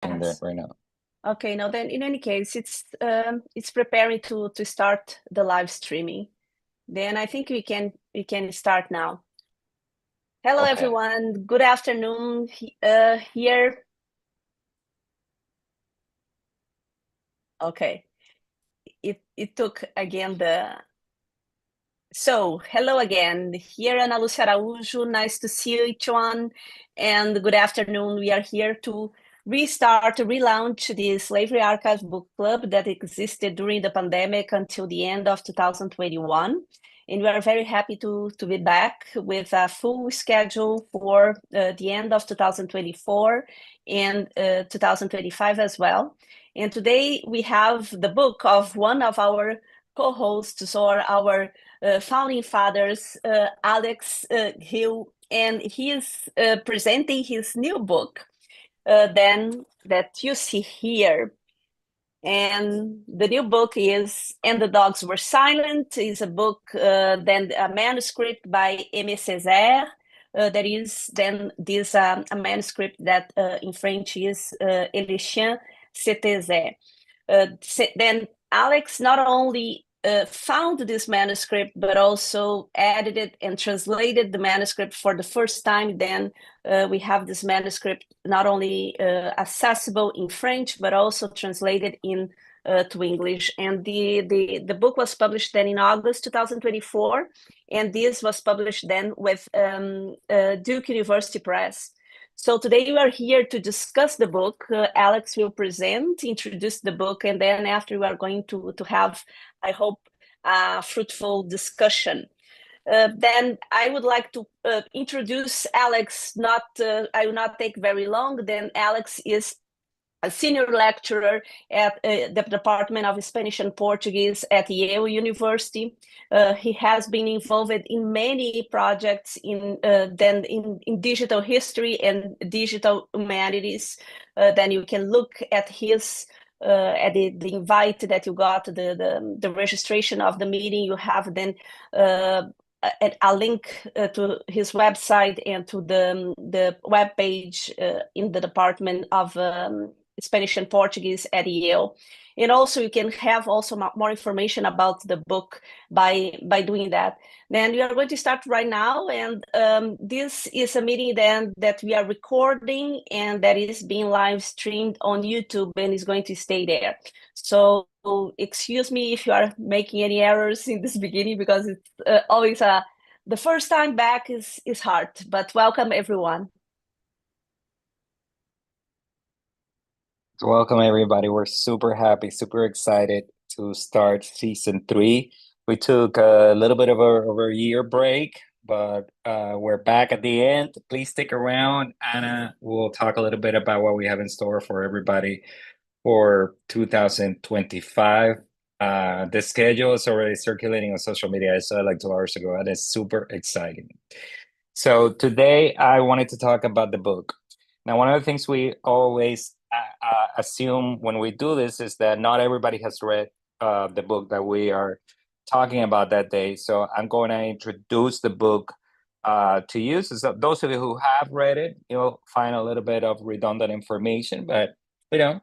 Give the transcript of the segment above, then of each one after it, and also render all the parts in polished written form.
Doing that right now. Okay, now then in any case, it's preparing to start the live streaming. Then I think we can start now. Hello Okay. everyone, good afternoon here. Okay, it took again So, hello again. Here, Ana Lúcia Araújo. Nice to see each one. And good afternoon. We are here to relaunch the Slaveryarchive book club that existed during the pandemic until the end of 2021. And we are very happy to be back with a full schedule for the end of 2024 and 2025 as well. And today we have the book of one of our co-hosts or our founding fathers, Alex Gil, and he is presenting his new book, then that you see here. And the new book is And the Dogs Were Silent. Is a book, then a manuscript by Aimé Césaire. There is then this a manuscript that in French is Les chiens, taisaient. Then Alex not only found this manuscript, but also edited and translated the manuscript for the first time. Then we have this manuscript not only accessible in French, but also translated to English. And the book was published then in August 2024, and this was published then with Duke University Press. So today we are here to discuss the book. Alex will present, introduce the book, and then after we are going to have, I hope, a fruitful discussion. Then I would like to introduce Alex. I will not take very long. Then Alex is a senior lecturer at the Department of Spanish and Portuguese at Yale University. He has been involved in many projects in digital history and digital humanities. Then you can look at his at the invite that you got, the registration of the meeting. You have then a link to his website and to the web page in the Department of Spanish and Portuguese at Yale. And also you can have also more information about the book by doing that. Then we are going to start right now. And this is a meeting then that we are recording and that is being live streamed on YouTube and is going to stay there. So excuse me if you are making any errors in this beginning, because it's always the first time back is hard, but welcome everyone. Welcome everybody. We're super happy, super excited to start season 3. We took a little bit of a year break, but we're back at the end. Please stick around. Anna will talk a little bit about what we have in store for everybody for 2025. The schedule is already circulating on social media. I saw it like 2 hours ago, and it's super exciting. So today I wanted to talk about the book. Now, one of the things we always assume when we do this is that not everybody has read the book that we are talking about that day. So I'm going to introduce the book to you. So those of you who have read it, you'll find a little bit of redundant information, but it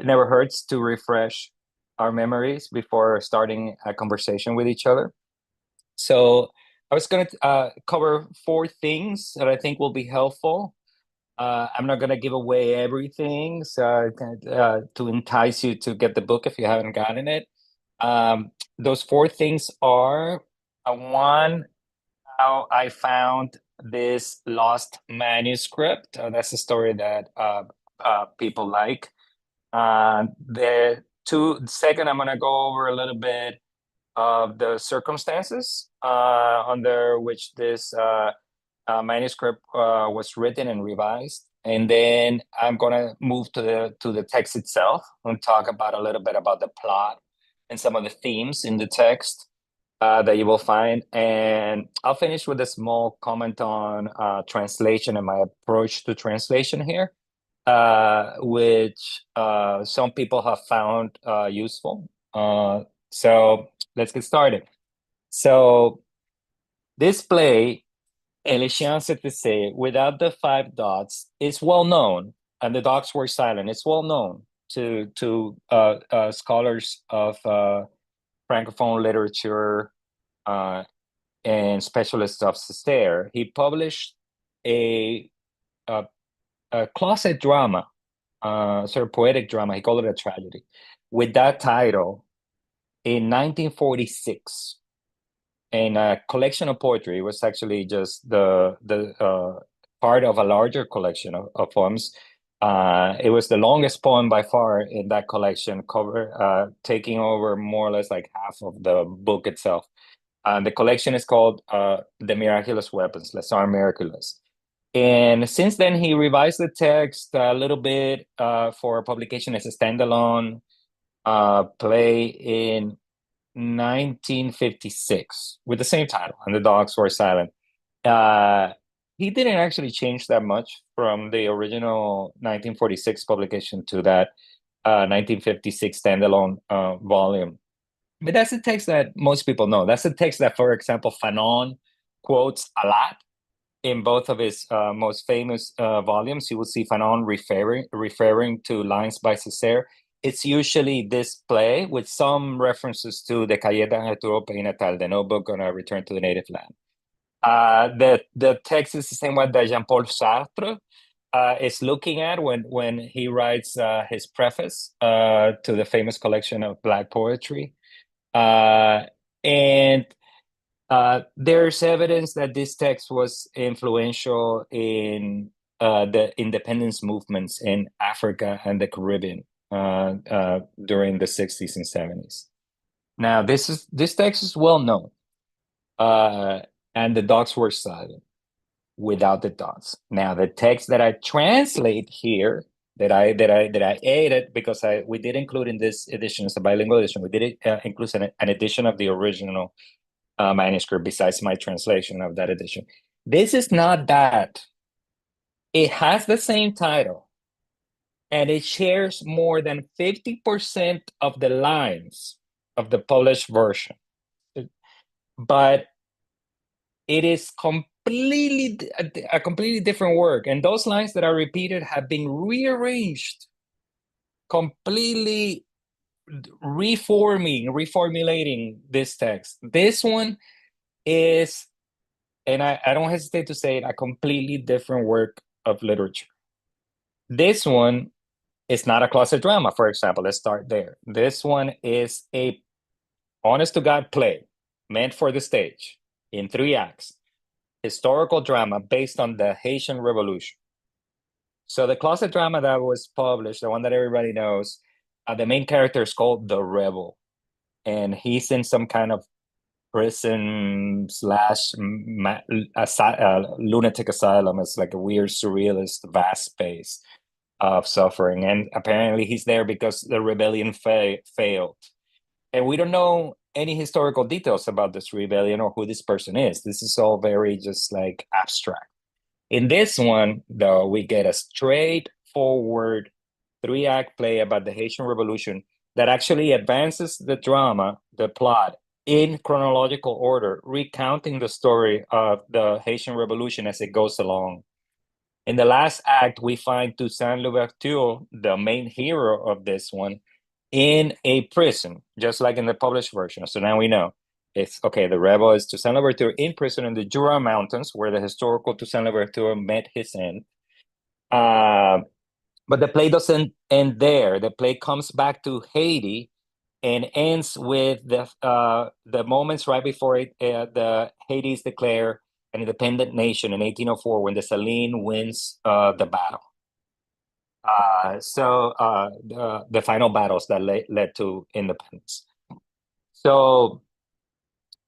never hurts to refresh our memories before starting a conversation with each other. So I was going to cover 4 things that I think will be helpful. I'm not going to give away everything, so to entice you to get the book if you haven't gotten it. Those 4 things are, 1, how I found this lost manuscript. That's a story that people like. Second, I'm going to go over a little bit of the circumstances under which this manuscript was written and revised, and then I'm gonna move to the text itself and talk about a little bit about the plot and some of the themes in the text that you will find, and I'll finish with a small comment on translation and my approach to translation here, which some people have found useful. So let's get started. So this play, Les chiens, taisaient, without the 5 dots, is well known and the dogs were silent. It's well known to scholars of Francophone literature and specialists of Césaire. He published a, a, a closet drama, sort of poetic drama. He called it a tragedy, with that title in 1946. In a collection of poetry. It was actually just the part of a larger collection of poems. It was the longest poem by far in that collection, taking over more or less like half of the book itself. The collection is called The Miraculous Weapons, Les Armes Miraculeuses. And since then, he revised the text a little bit for publication as a standalone play in 1956 with the same title, And the Dogs Were Silent. Uh, he didn't actually change that much from the original 1946 publication to that 1956 standalone volume. But that's a text that most people know. That's a text that, for example, Fanon quotes a lot in both of his most famous volumes. You will see Fanon referring to lines by Césaire. It's usually this play with some references to the Cahiers d'un retour au pays natal, the notebook on a return to the native land. The text is the same one that Jean-Paul Sartre is looking at when he writes his preface to the famous collection of Black poetry. And there's evidence that this text was influential in the independence movements in Africa and the Caribbean during the 60s and 70s. Now, this text is well known, and the dogs were silent without the dots. Now, the text that I translate here, that I added, because we did include in this edition, it's a bilingual edition, we did include an edition of the original manuscript besides my translation of that edition. This is not that. It has the same title, and it shares more than 50% of the lines of the published version. But it is a completely different work. And those lines that are repeated have been rearranged, completely reformulating this text. This one is, and I don't hesitate to say it, a completely different work of literature. This one is not a closet drama, for example. Let's start there. This one is a honest to God play meant for the stage in 3 acts, historical drama based on the Haitian Revolution. So the closet drama that was published, the one that everybody knows, the main character is called the Rebel, and he's in some kind of prison slash lunatic asylum. It's like a weird surrealist vast space of suffering, and apparently he's there because the rebellion failed, and we don't know any historical details about this rebellion or who this person is. This is all very just like abstract. In this one, though, we get a straightforward 3-act play about the Haitian Revolution that actually advances the drama, the plot, in chronological order, recounting the story of the Haitian Revolution as it goes along. In the last act, we find Toussaint Louverture, the main hero of this one, in a prison, just like in the published version. So now we know it's okay. The rebel is Toussaint Louverture in prison in the Jura Mountains, where the historical Toussaint Louverture met his end. But the play doesn't end there. The play comes back to Haiti and ends with the moments right before the Haiti is declared an independent nation in 1804 when Dessalines wins the battle. The final battles that led to independence. So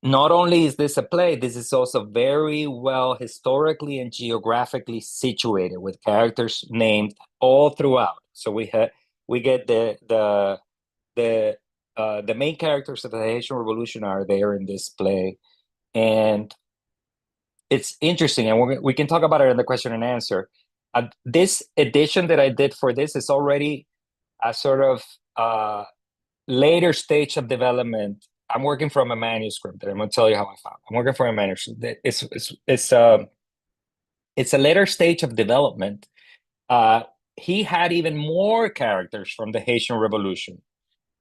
not only is this a play, this is also very well historically and geographically situated with characters named all throughout. So we get the main characters of the Haitian Revolution are there in this play, and it's interesting, and we can talk about it in the question and answer. This edition that I did for this is already a sort of later stage of development. I'm working from a manuscript that I'm going to tell you how I found. I'm working from a manuscript. It's a later stage of development he had even more characters from the Haitian Revolution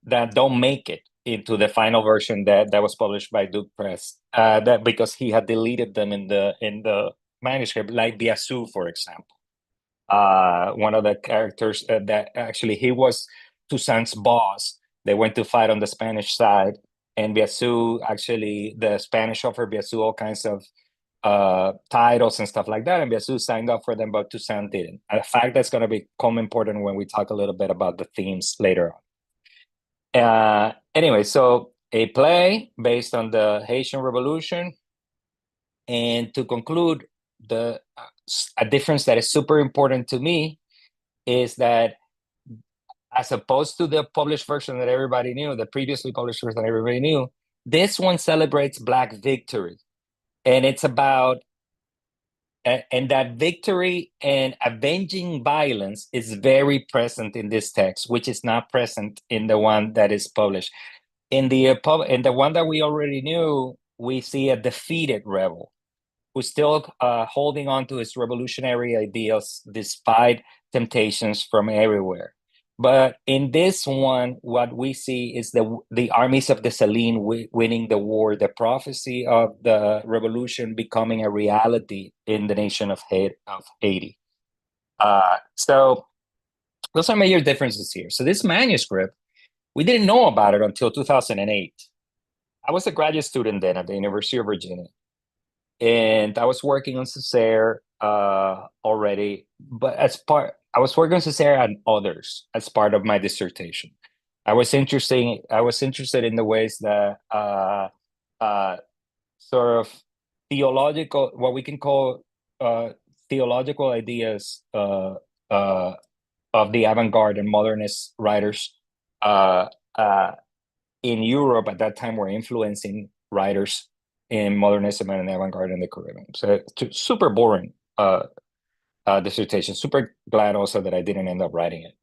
that don't make it into the final version that was published by Duke Press. That because he had deleted them in the manuscript, like Biassou, for example. One of the characters that actually he was Toussaint's boss. They went to fight on the Spanish side, and Biassou actually the Spanish offered Biassou all kinds of titles and stuff like that, and Biassou signed up for them, but Toussaint didn't. A fact that's going to become important when we talk a little bit about the themes later on. Anyway, so a play based on the Haitian Revolution, and to conclude, the a difference that is super important to me is that as opposed to the published version that everybody knew, the previously published version that everybody knew, this one celebrates Black victory. And it's about, and that victory and avenging violence is very present in this text, which is not present in the one that is published. In the one that we already knew, we see a defeated rebel who's still holding on to his revolutionary ideals despite temptations from everywhere. But in this one, what we see is the armies of Dessalines winning the war, the prophecy of the revolution becoming a reality in the nation of Haiti. So those are major differences here. So this manuscript, we didn't know about it until 2008. I was a graduate student then at the University of Virginia, and I was working on Césaire already, but I was working on Césaire and others as part of my dissertation. I was interested in the ways that sort of theological, what we can call theological ideas of the avant-garde and modernist writers uh, uh, in Europe at that time were influencing writers in modernism and avant-garde in the Caribbean. So super boring dissertation. Super glad also that I didn't end up writing it.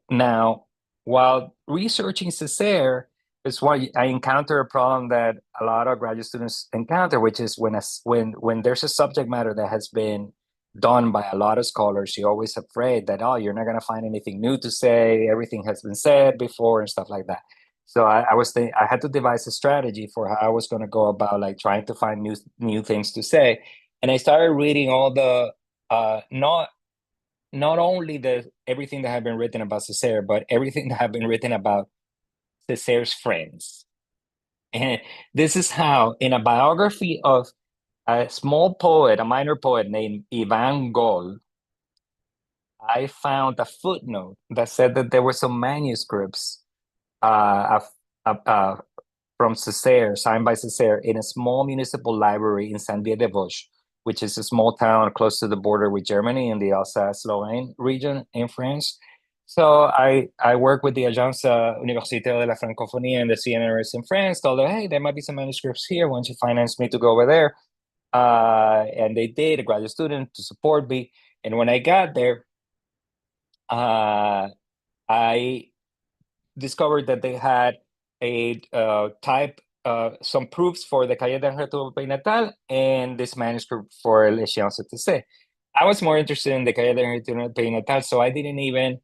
Now, while researching Césaire, is why I encounter a problem that a lot of graduate students encounter, which is when there's a subject matter that has been done by a lot of scholars, you're always afraid that, oh, you're not going to find anything new to say. Everything has been said before and stuff like that. So I had to devise a strategy for how I was going to go about like trying to find new things to say. And I started reading all the not only the everything that had been written about Césaire, but everything that had been written about Césaire's friends. And this is how, in a biography of a small poet, a minor poet named Ivan Gol, I found a footnote that said that there were some manuscripts from Césaire, signed by Césaire, in a small municipal library in Saint-Dié-des-Vosges, which is a small town close to the border with Germany in the Alsace-Lorraine region in France. So I work with the Agence Universitaire de la Francophonie and the CNRS in France, told them, hey, there might be some manuscripts here. Why don't you finance me to go over there? And they did, a graduate student to support me. And when I got there, I discovered that they had a some proofs for the Cahiers d'un Retour Pays Natal and this manuscript for Les Chiens taisaient. I was more interested in the Cahiers d'un Retour Pays Natal, so I didn't even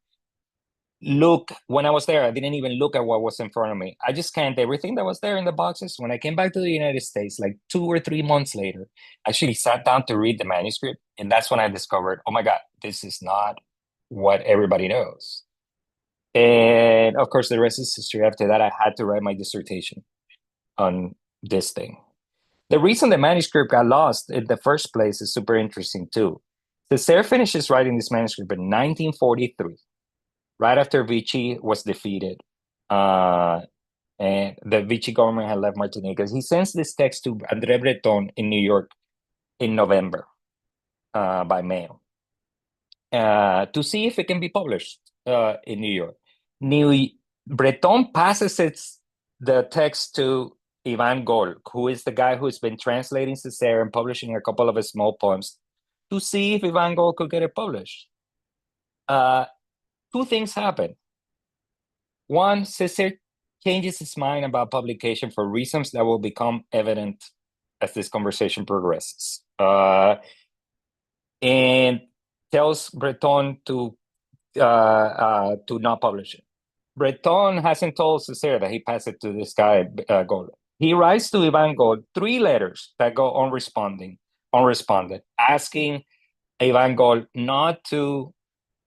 look when I was there. I didn't even look at what was in front of me. I just scanned everything that was there in the boxes. When I came back to the United States, like 2 or 3 months later, I actually sat down to read the manuscript, and that's when I discovered, oh my God, this is not what everybody knows. And of course, the rest is history. After that, I had to write my dissertation on this thing. The reason the manuscript got lost in the first place is super interesting too. Césaire finishes writing this manuscript in 1943, right after Vichy was defeated. And the Vichy government had left Martinique. He sends this text to André Breton in New York in November by mail to see if it can be published in New York. Breton passes the text to Ivan Gol, who is the guy who's been translating Césaire and publishing a couple of his small poems, to see if Ivan Gol could get it published. 2 things happen. One, Césaire changes his mind about publication for reasons that will become evident as this conversation progresses. And tells Breton to to not publish it. Breton hasn't told Césaire that he passed it to this guy, Gol. He writes to Ivan Gol 3 letters that go unresponded, asking Ivan Gol not to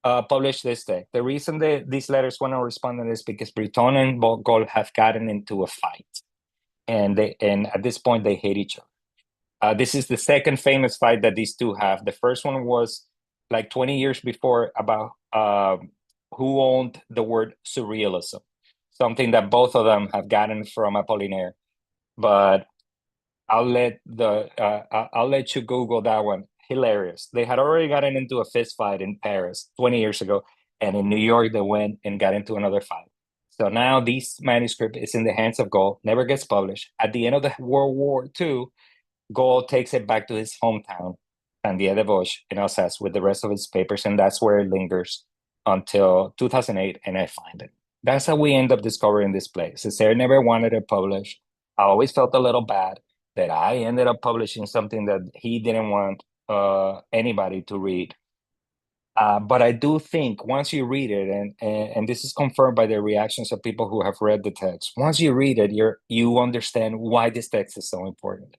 publish this text. The reason these letters went unresponded is because Breton and Gol have gotten into a fight, and at this point they hate each other. This is the second famous fight that these two have. The first one was like 20 years before about who owned the word surrealism, something that both of them have gotten from Apollinaire. But I'll let you Google that one. Hilarious. They had already gotten into a fist fight in Paris 20 years ago, and in New York they went and got into another fight. So now this manuscript is in the hands of Gaulle, never gets published. At the end of the World War II, Gaulle takes it back to his hometown, Saint-Dié-des-Vosges in Alsace, with the rest of his papers, and that's where it lingers until 2008, and I find it. That's how we end up discovering this place. Césaire never wanted it published. I always felt a little bad that I ended up publishing something that he didn't want anybody to read. But I do think once you read it, and this is confirmed by the reactions of people who have read the text, once you read it, you understand why this text is so important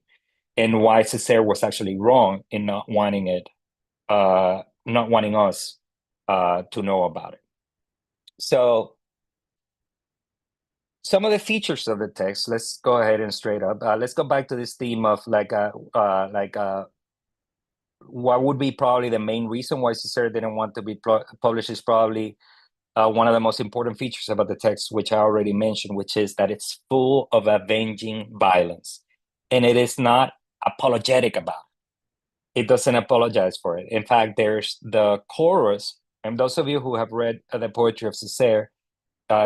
and why Césaire was actually wrong in not wanting it, not wanting us to know about it. So some of the features of the text, let's go ahead and straight up. Let's go back to this theme of what would be probably the main reason why Césaire didn't want to be published is probably one of the most important features about the text, which I already mentioned, which is that it's full of avenging violence. And it is not apologetic about it. It doesn't apologize for it. In fact, there's the chorus, and those of you who have read the poetry of Césaire,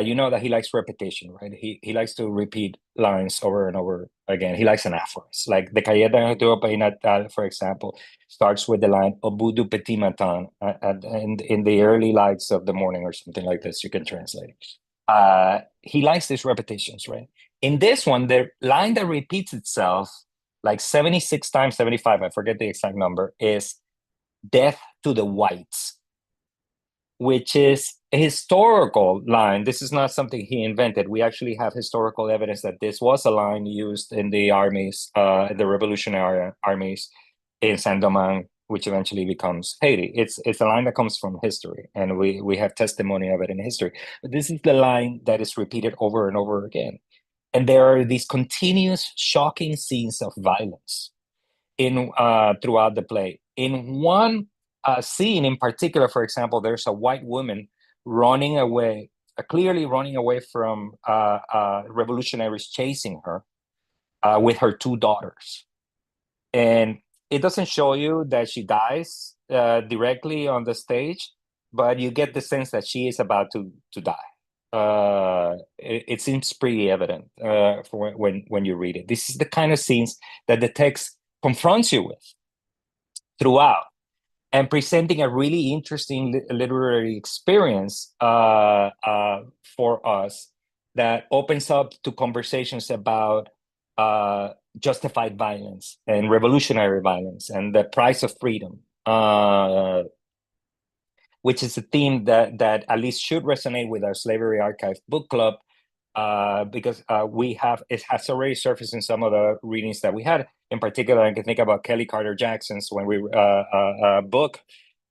you know that he likes repetition, right? He likes to repeat lines over and over again. He likes anaphoras. Like the Cahiers d'un retour au pays natal, for example, starts with the line "Au bout du petit matin," in the early lights of the morning, or something like this. You can translate it. He likes these repetitions, right? In this one, the line that repeats itself like 76 times, 75, I forget the exact number, is "Death to the whites," which is a historical line. This is not something he invented. We actually have historical evidence that this was a line used in the armies, the revolutionary armies in Saint-Domingue, which eventually becomes Haiti. It's a line that comes from history, and we have testimony of it in history. But this is the line that is repeated over and over again. And there are these continuous shocking scenes of violence throughout the play. In one scene in particular, for example, there's a white woman running away, clearly running away from revolutionaries chasing her with her 2 daughters. And it doesn't show you that she dies directly on the stage, but you get the sense that she is about to die. It seems pretty evident for when you read it. This is the kind of scenes that the text confronts you with throughout, and presenting a really interesting literary experience for us that opens up to conversations about justified violence and revolutionary violence and the price of freedom, which is a theme that at least should resonate with our Slaveryarchive book club, because it has already surfaced in some of the readings that we had. In particular, I can think about Kelly Carter Jackson's when we book,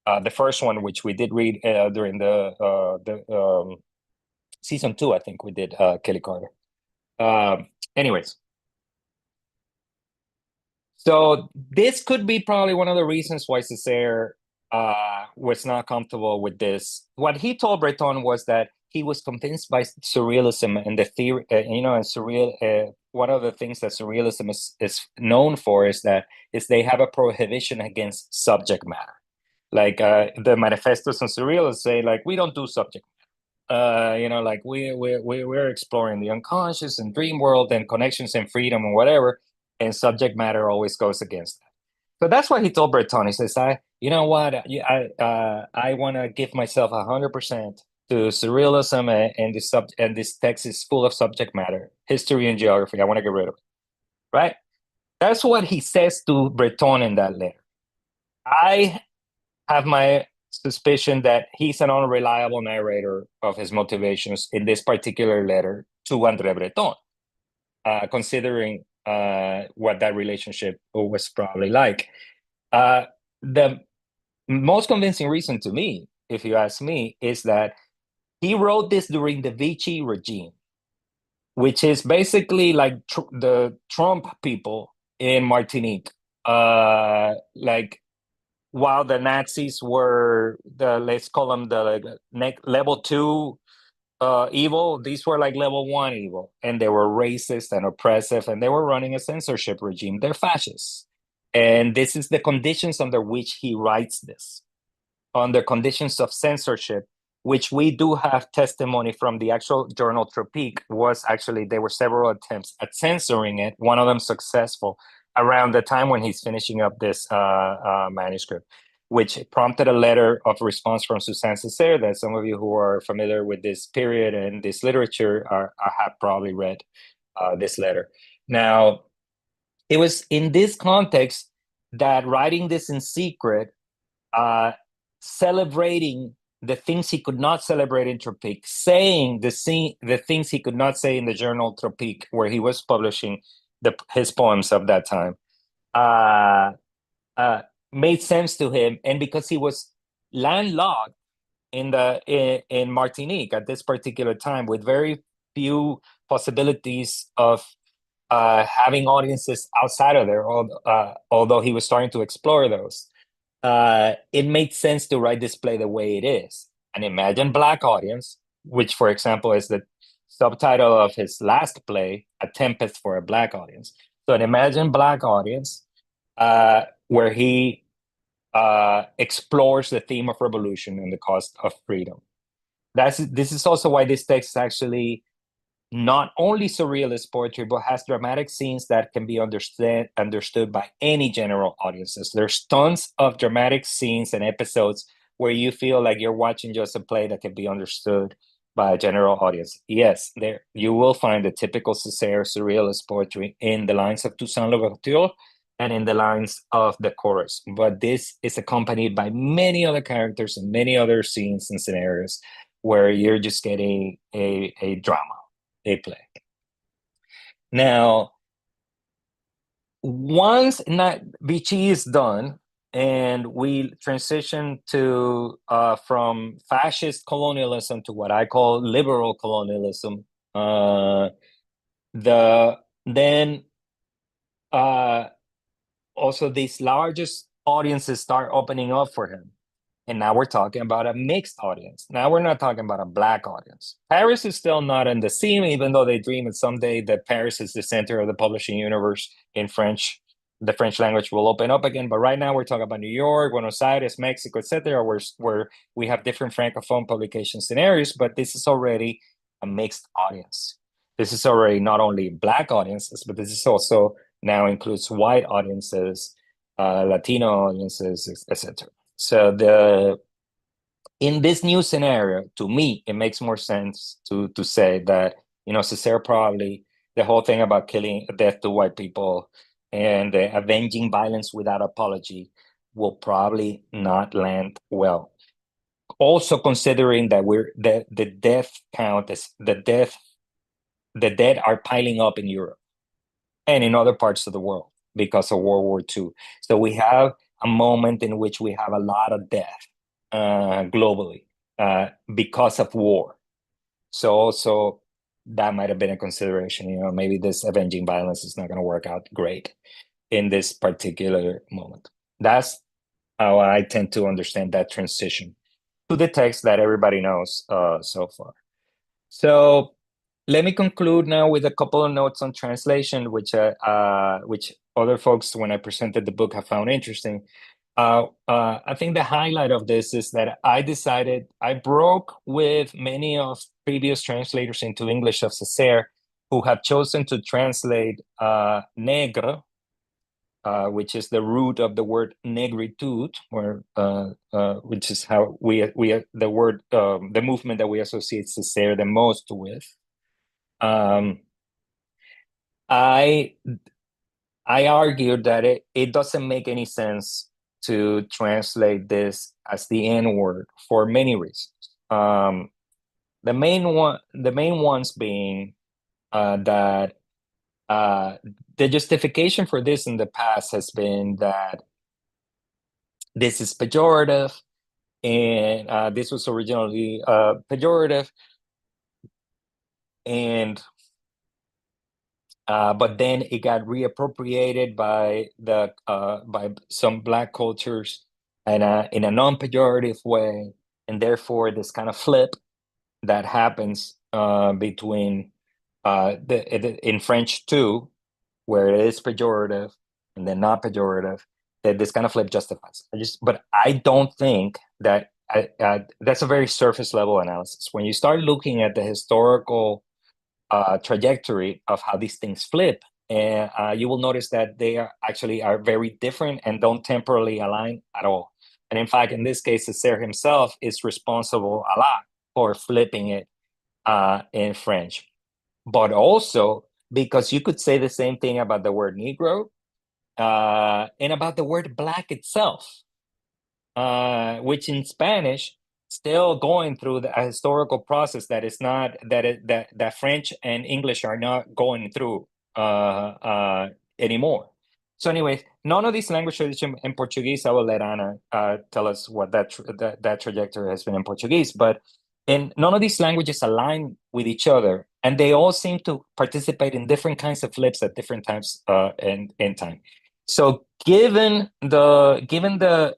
the first one, which we did read during the season 2. I think we did Kelly Carter. Anyways, so this could be probably one of the reasons why Césaire was not comfortable with this. What he told Breton was that he was convinced by surrealism and the theory, and surreal. One of the things that surrealism is known for is they have a prohibition against subject matter. Like the manifestos on surrealists say, like, we don't do subject matter. Like we're exploring the unconscious and dream world and connections and freedom and whatever, and subject matter always goes against that. So that's why he told Breton. He says, you know what, I want to give myself 100% to surrealism, and this text is full of subject matter, history and geography. I want to get rid of it, right? That's what he says to Breton in that letter. I have my suspicion that he's an unreliable narrator of his motivations in this particular letter to André Breton, considering what that relationship was probably like. The most convincing reason to me, if you ask me, is that he wrote this during the Vichy regime, which is basically like the Trump people in Martinique. Like while the Nazis were let's call them the level two evil, these were like level one evil, and they were racist and oppressive, and they were running a censorship regime. They're fascists, and this is the conditions under which he writes this, under conditions of censorship, which we do have testimony from the actual journal Tropique. Was actually, there were several attempts at censoring it, one of them successful, around the time when he's finishing up this manuscript, which prompted a letter of response from Toussaint Louverture that some of you who are familiar with this period and this literature have probably read this letter. Now, it was in this context that writing this in secret, celebrating the things he could not celebrate in Tropique, saying the things he could not say in the journal Tropique, where he was publishing his poems of that time, made sense to him. And because he was landlocked in Martinique at this particular time, with very few possibilities of having audiences outside of there, although he was starting to explore those, it made sense to write this play the way it is. An imagined Black audience, which, for example, is the subtitle of his last play, A Tempest for a Black Audience. So an imagined Black audience, where he explores the theme of revolution and the cost of freedom. This is also why this text is actually not only surrealist poetry, but has dramatic scenes that can be understood by any general audiences. There's tons of dramatic scenes and episodes where you feel like you're watching just a play that can be understood by a general audience. Yes, there you will find the typical Césaire surrealist poetry in the lines of Toussaint Louverture and in the lines of the chorus. But this is accompanied by many other characters and many other scenes and scenarios where you're just getting a drama, a play. Now, once Vichy is done and we transition to from fascist colonialism to what I call liberal colonialism, then also these largest audiences start opening up for him. And now we're talking about a mixed audience. Now we're not talking about a Black audience. Paris is still not in the scene, even though they dream that someday that Paris is the center of the publishing universe in French. The French language will open up again. But right now we're talking about New York, Buenos Aires, Mexico, etc., where we have different Francophone publication scenarios, but this is already a mixed audience. This is already not only Black audiences, but this is also now includes white audiences, Latino audiences, etc. So in this new scenario, to me, it makes more sense to say that, Césaire probably, the whole thing about killing death to white people and avenging violence without apology will probably not land well. Also considering that the death count is the dead are piling up in Europe and in other parts of the world because of World War II. So we have a moment in which we have a lot of death globally because of war. So also that might have been a consideration. Maybe this avenging violence is not going to work out great in this particular moment. That's how I tend to understand that transition to the text that everybody knows so far. So let me conclude now with a couple of notes on translation, which other folks, when I presented the book, have found interesting. I think the highlight of this is that I broke with many of previous translators into English of Césaire who have chosen to translate nègre, which is the root of the word negritude, which is how the word, the movement that we associate Césaire the most with. I argued that it doesn't make any sense to translate this as the N word for many reasons. The main ones being that the justification for this in the past has been that this is pejorative, and this was originally pejorative, and but then it got reappropriated by some Black cultures and in a non-pejorative way, and therefore this kind of flip that happens between in French too, where it is pejorative and then not pejorative, that this kind of flip justifies. But I don't think that that's a very surface level analysis. When you start looking at the historical trajectory of how these things flip, and you will notice that they are very different and don't temporally align at all. And in fact, in this case, Césaire himself is responsible a lot for flipping it in French. But also because you could say the same thing about the word Negro and about the word Black itself, which in Spanish still going through a historical process that is not that French and English are not going through anymore. So, anyways, none of these language traditions in Portuguese. I will let Ana tell us what that trajectory has been in Portuguese, but and none of these languages align with each other, and they all seem to participate in different kinds of flips at different times in time. So, given the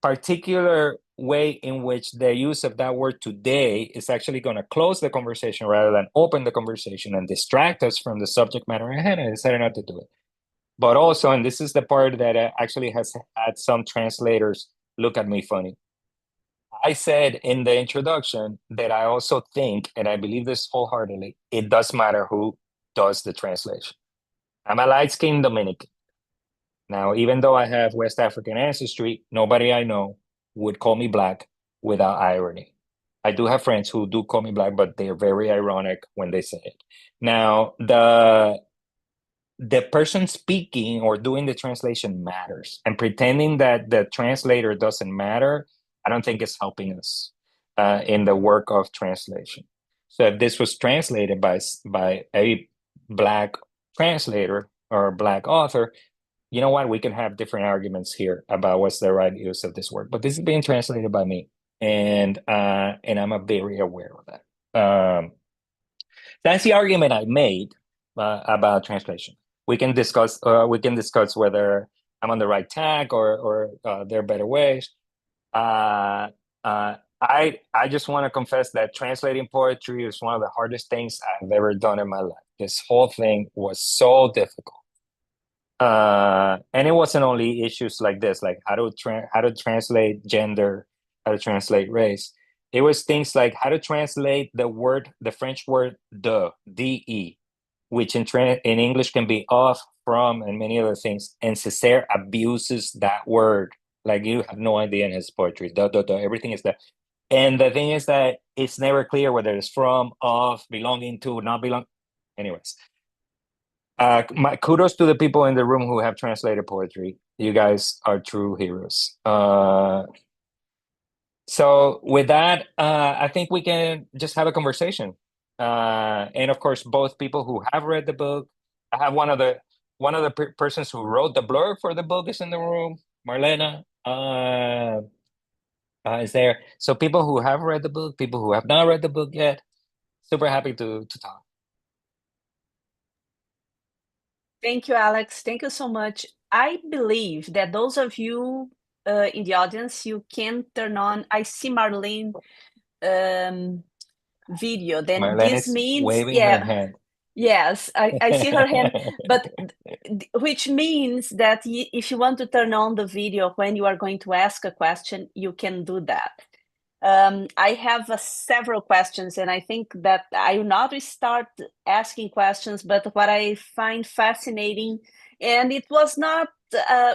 particular way in which the use of that word today is actually going to close the conversation rather than open the conversation and distract us from the subject matter ahead, I decided not to do it. But also, and this is the part that actually has had some translators look at me funny. I said in the introduction that I also think, and I believe this wholeheartedly, it does matter who does the translation. I'm a light-skinned Dominican. Now, even though I have West African ancestry, nobody I know would call me Black without irony. I do have friends who do call me Black, but they're very ironic when they say it. Now, the person speaking or doing the translation matters, and pretending that the translator doesn't matter, I don't think it's helping us in the work of translation. So if this was translated by a Black translator or a Black author, you know what? We can have different arguments here about what's the right use of this word, but this is being translated by me, and I'm very aware of that. That's the argument I made about translation. We can discuss whether I'm on the right tack or there are better ways. I just want to confess that translating poetry is one of the hardest things I've ever done in my life. This whole thing was so difficult. And it wasn't only issues like this, like how to translate gender, how to translate race. It was things like how to translate the French word de, which in English can be of, from, and many other things. And Césaire abuses that word like you have no idea in his poetry. Everything is that. And the thing is that it's never clear whether it's from, of, belonging to, not belong. Anyways. My kudos to the people in the room who have translated poetry. You guys are true heroes. So with that, I think we can just have a conversation. And of course, both people who have read the book. I have one of the persons who wrote the blurb for the book is in the room. Marlena is there. So people who have read the book, people who have not read the book yet. Super happy to talk. Thank you, Alex. Thank you so much. I believe that those of you in the audience, you can turn on. I see Marlene video. Then Marlene this is means, waving her hand. Yes, I see her hand, but which means that if you want to turn on the video when you are going to ask a question, you can do that. I have several questions, and I think that I will not start asking questions, but what I find fascinating, and it was not,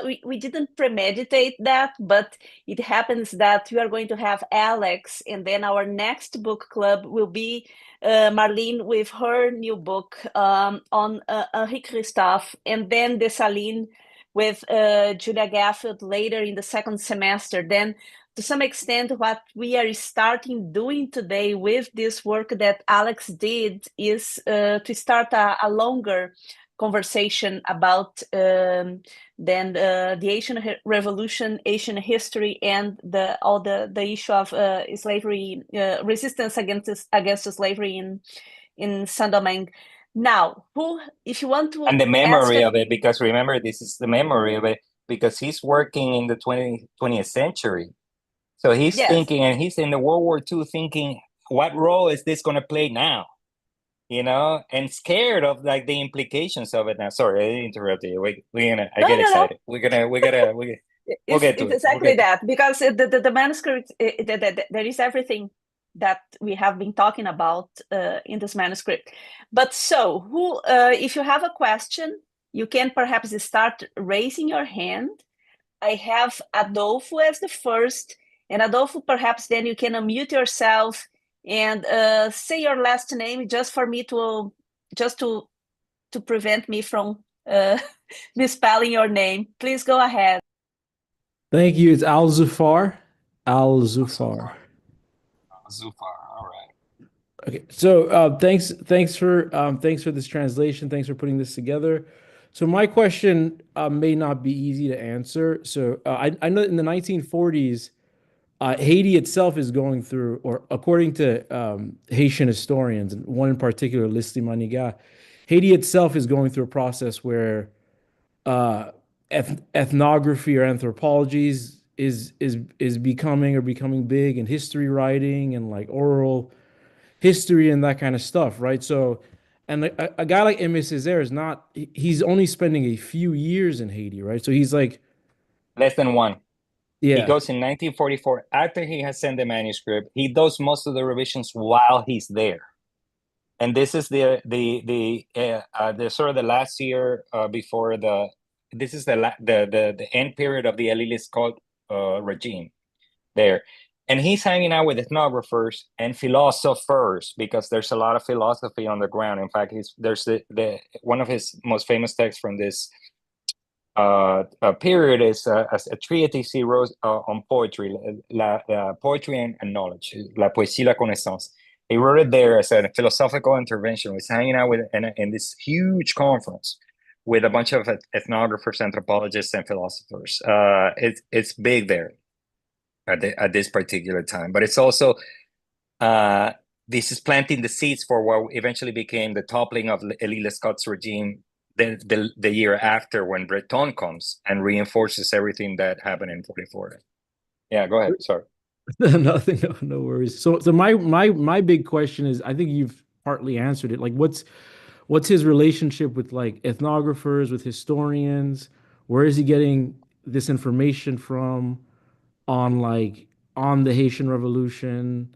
we didn't premeditate that, but it happens that we are going to have Alex, and then our next book club will be Marlene with her new book on Henri Christophe, and then Dessalines with Julia Gaffield later in the second semester. Then to some extent, what we are starting doing today with this work that Alex did is to start a longer conversation about then the Haitian Revolution, Haitian history, and all the issue of slavery, resistance against slavery in Saint-Domingue. Now, if you want to And the ask memory of it, because remember, this is the memory of it, because he's working in the 20th century. So he's yes. thinking, and he's in the World War II thinking, what role is this going to play now? You know, and scared of like the implications of it now. Sorry, I interrupted you. I No, get no, no. excited. We'll get to It's it. We'll exactly get to it. that, because the manuscript, there is everything that we have been talking about in this manuscript. But so, if you have a question, you can perhaps start raising your hand. I have Adolfo as the first, and Adolfo, perhaps then you can unmute yourself and say your last name just for me to prevent me from misspelling your name. Please go ahead. Thank you. It's Al Zufar. Al So Zufar. far, so far. All right. Okay. So thanks for this translation. Thanks for putting this together. So my question may not be easy to answer. So I know in the 1940s, Haiti itself is going through, or according to Haitian historians, and one in particular, Listy Maniga, Haiti itself is going through a process where uh, ethnography or anthropology is becoming big, and history writing and like oral history and that kind of stuff, right? So, and a guy like Aimé Césaire is not, he's only spending a few years in Haiti, right? So he's like, Less than one. He yeah, goes in 1944 after he has sent the manuscript. He does most of the revisions while he's there. And this is the sort of the last year before this is the end period of the Elite Scott regime there. And he's hanging out with ethnographers and philosophers because there's a lot of philosophy on the ground. In fact, there's the one of his most famous texts from this period is a treatise he wrote on poetry, poetry and knowledge, la poésie, la connaissance. He wrote it there as a philosophical intervention. He's hanging out with in this huge conference with a bunch of ethnographers, anthropologists, and philosophers. It's big there at this particular time, but it's also this is planting the seeds for what eventually became the toppling of Elie Lescot's regime the year after, when Breton comes and reinforces everything that happened in 44. Yeah, go ahead. Sorry. nothing, no worries. So my big question is, I think you've partly answered it. Like, what's his relationship with like ethnographers, with historians? Where is he getting this information from on like on the Haitian Revolution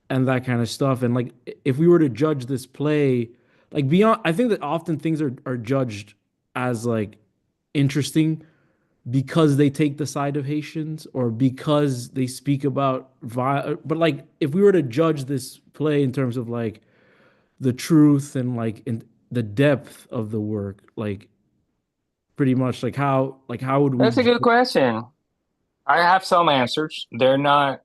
and that kind of stuff? And like, if we were to judge this play, like beyond, I think that often things are judged as like interesting because they take the side of Haitians or because they speak about but like if we were to judge this play in terms of like the truth and like in the depth of the work, like pretty much like how would we That's a good question. I have some answers. They're not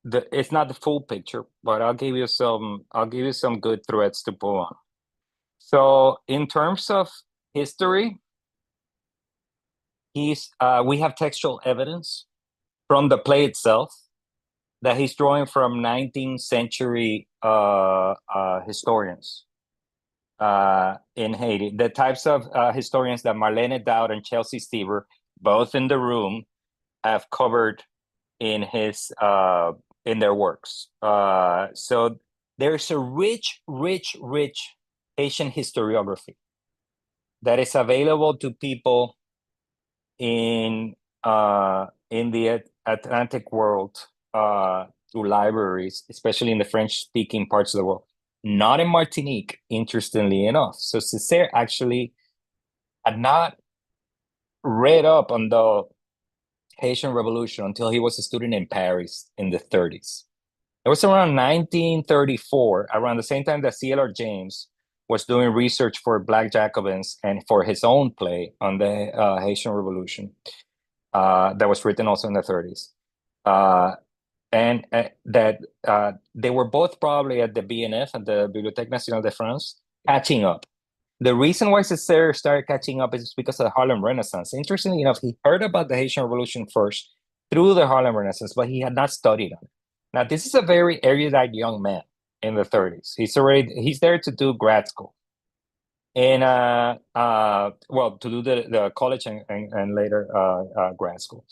it's not the full picture, but I'll give you some good threads to pull on. So in terms of history, we have textual evidence from the play itself that he's drawing from 19th century historians in Haiti. The types of historians that Marlene Dowd and Chelsea Stever, both in the room, have covered in in their works. So there's a rich, rich, rich Haitian historiography that is available to people in the Atlantic world through libraries, especially in the French-speaking parts of the world. Not in Martinique, interestingly enough. So Césaire actually had not read up on the Haitian Revolution until he was a student in Paris in the 30s. It was around 1934, around the same time that C.L.R. James was doing research for Black Jacobins and for his own play on the Haitian Revolution that was written also in the 30s. and that they were both probably at the BNF, at the Bibliothèque Nationale de France, catching up. The reason why Césaire started catching up is because of the Harlem Renaissance. Interestingly enough, he heard about the Haitian Revolution first through the Harlem Renaissance, but he had not studied on it. Now, this is a very erudite young man in the 30s. He's there to do grad school. And well, to do the college and later grad school.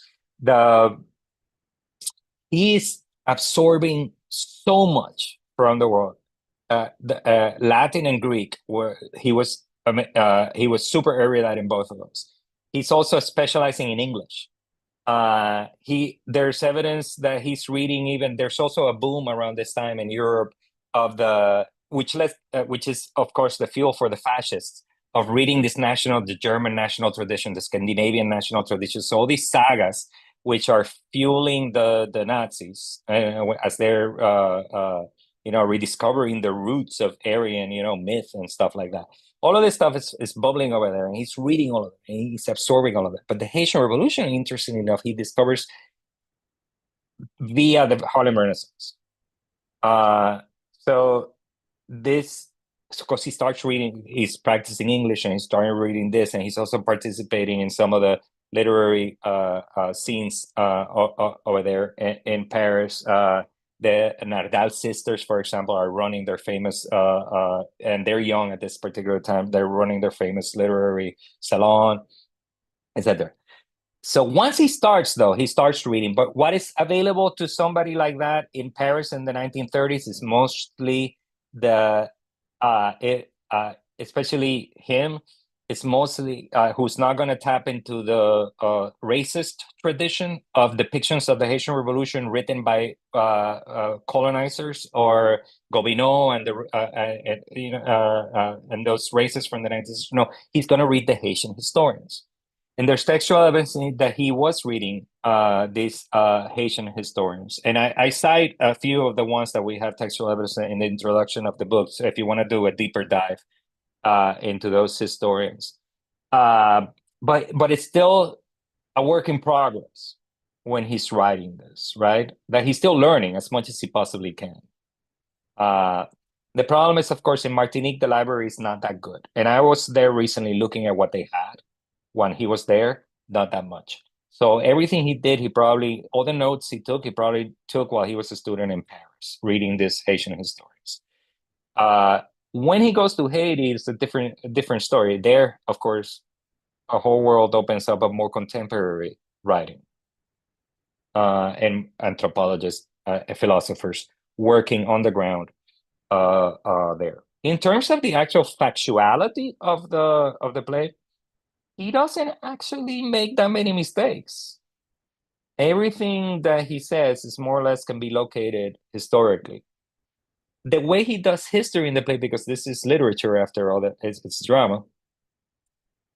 He's absorbing so much from the world. Latin and Greek, where he was super erudite in both of those. He's also specializing in English. There's evidence that he's reading even. There's also a boom around this time in Europe of which is of course the fuel for the fascists of reading the German national tradition, the Scandinavian national tradition. So all these sagas, which are fueling the Nazis as they're rediscovering the roots of Aryan myth and stuff like that. All of this stuff is bubbling over there, and he's reading all of it, and he's absorbing all of it. But the Haitian Revolution, interestingly enough, he discovers via the Harlem Renaissance. So this, because he starts reading, he's practicing English, and he's starting reading this, and he's also participating in some of the literary scenes over there in Paris. The Nardal sisters, for example, are running their famous, and they're young at this particular time. They're running their famous literary salon, etc. So once he starts reading. But what is available to somebody like that in Paris in the 1930s is mostly especially him. It's mostly who's not going to tap into the racist tradition of depictions of the Haitian Revolution written by colonizers or Gobineau and those racists from the 19th. No, he's going to read the Haitian historians. And there's textual evidence that he was reading these Haitian historians. And I cite a few of the ones that we have textual evidence in the introduction of the book. So if you want to do a deeper dive into those historians. But it's still a work in progress when he's writing this, right? That he's still learning as much as he possibly can. The problem is, of course, in Martinique, the library is not that good. And I was there recently looking at what they had when he was there, not that much. So everything he did, all the notes he probably took while he was a student in Paris, reading these Haitian historians. When he goes to Haiti, it's a different story. There, of course, a whole world opens up of more contemporary writing, and anthropologists, philosophers working on the ground there. In terms of the actual factuality of the play, he doesn't actually make that many mistakes. Everything that he says is more or less can be located historically. The way he does history in the play, because this is literature after all, it's drama,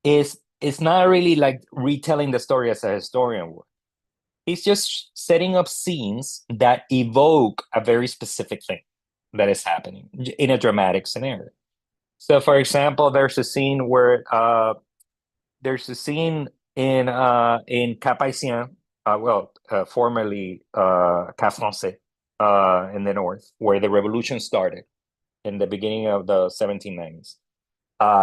is not really like retelling the story as a historian would. He's just setting up scenes that evoke a very specific thing that is happening in a dramatic scenario. So, for example, there's a scene in Cap-Haïtien, formerly Cap Français, in the north, where the revolution started in the beginning of the 1790s.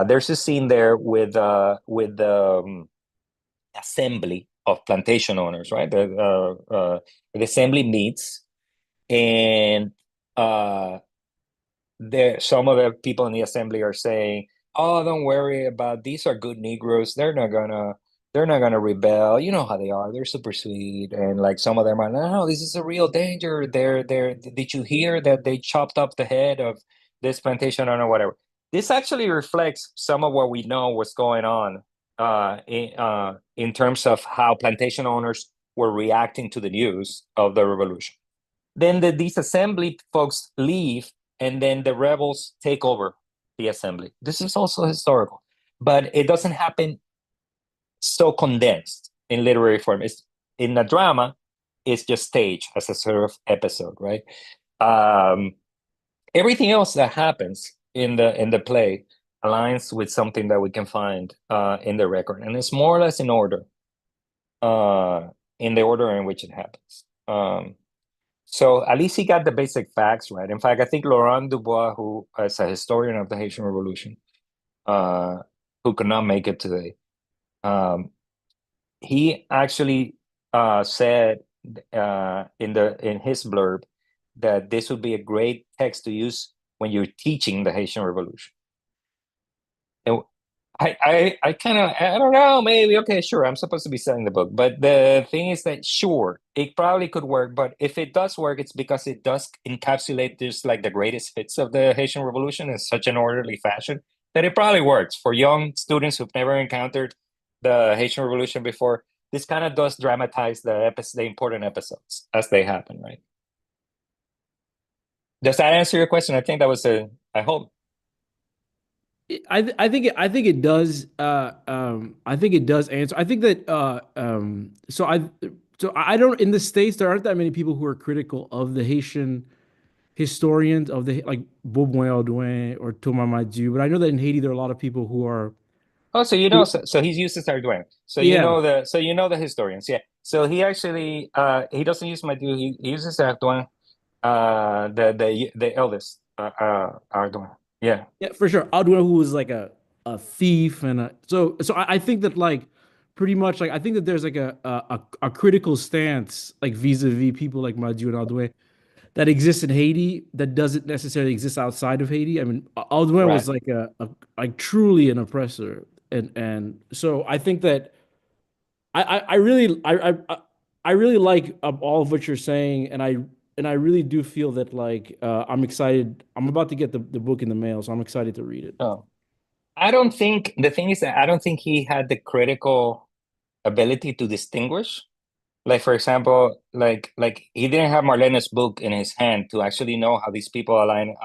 There's a scene there with the assembly of plantation owners, right? The assembly meets, and some of the people in the assembly are saying, "Oh, don't worry about, these are good Negroes. They're not gonna rebel. You know how they are. They're super sweet." And like some of them are, "No, this is a real danger. Did you hear that they chopped up the head of this plantation owner, whatever?" This actually reflects some of what we know was going on in terms of how plantation owners were reacting to the news of the revolution. Then these assembly folks leave, and then the rebels take over the assembly. This is also historical, but it doesn't happen so condensed in literary form. In the drama, it's just staged as a sort of episode, right? Everything else that happens in the play aligns with something that we can find in the record, and it's more or less in order, in the order in which it happens. So at least he got the basic facts right. In fact, I think Laurent Dubois, who is a historian of the Haitian Revolution, who could not make it today, he actually said in his blurb that this would be a great text to use when you're teaching the Haitian Revolution. And I kind of, I don't know, maybe, okay, sure, I'm supposed to be selling the book. But the thing is that, sure, it probably could work. But if it does work, it's because it does encapsulate this, like the greatest hits of the Haitian Revolution in such an orderly fashion that it probably works for young students who've never encountered the Haitian Revolution before. This kind of does dramatize the important episodes as they happen, right? Does that answer your question? I think that was I hope. I think it does. I think it does answer. I think that. So I don't in the States there aren't that many people who are critical of the Haitian historians of the like Beauboin Audouin or Thomas Madieu, but I know that in Haiti there are a lot of people who are. Oh, so you know, so he's used to Sarduin. So Yeah, so you know the historians, yeah. So he actually he doesn't use Madu, he uses Sarduin, the eldest, Arduin. Yeah. yeah, for sure. Audouin who was like a thief and so I think that like pretty much like I think that there's like a critical stance like vis-a-vis people like Madieu and Audouin that exists in Haiti that doesn't necessarily exist outside of Haiti. I mean, Audouin was Right. like a like truly an oppressor, and so I think that I really I really like all of what you're saying, and I really do feel that like I'm excited. I'm about to get the book in the mail, so I'm excited to read it. Oh. I don't think the thing is that I don't think he had the critical ability to distinguish. Like for example, like he didn't have Marlene's book in his hand to actually know how these people align,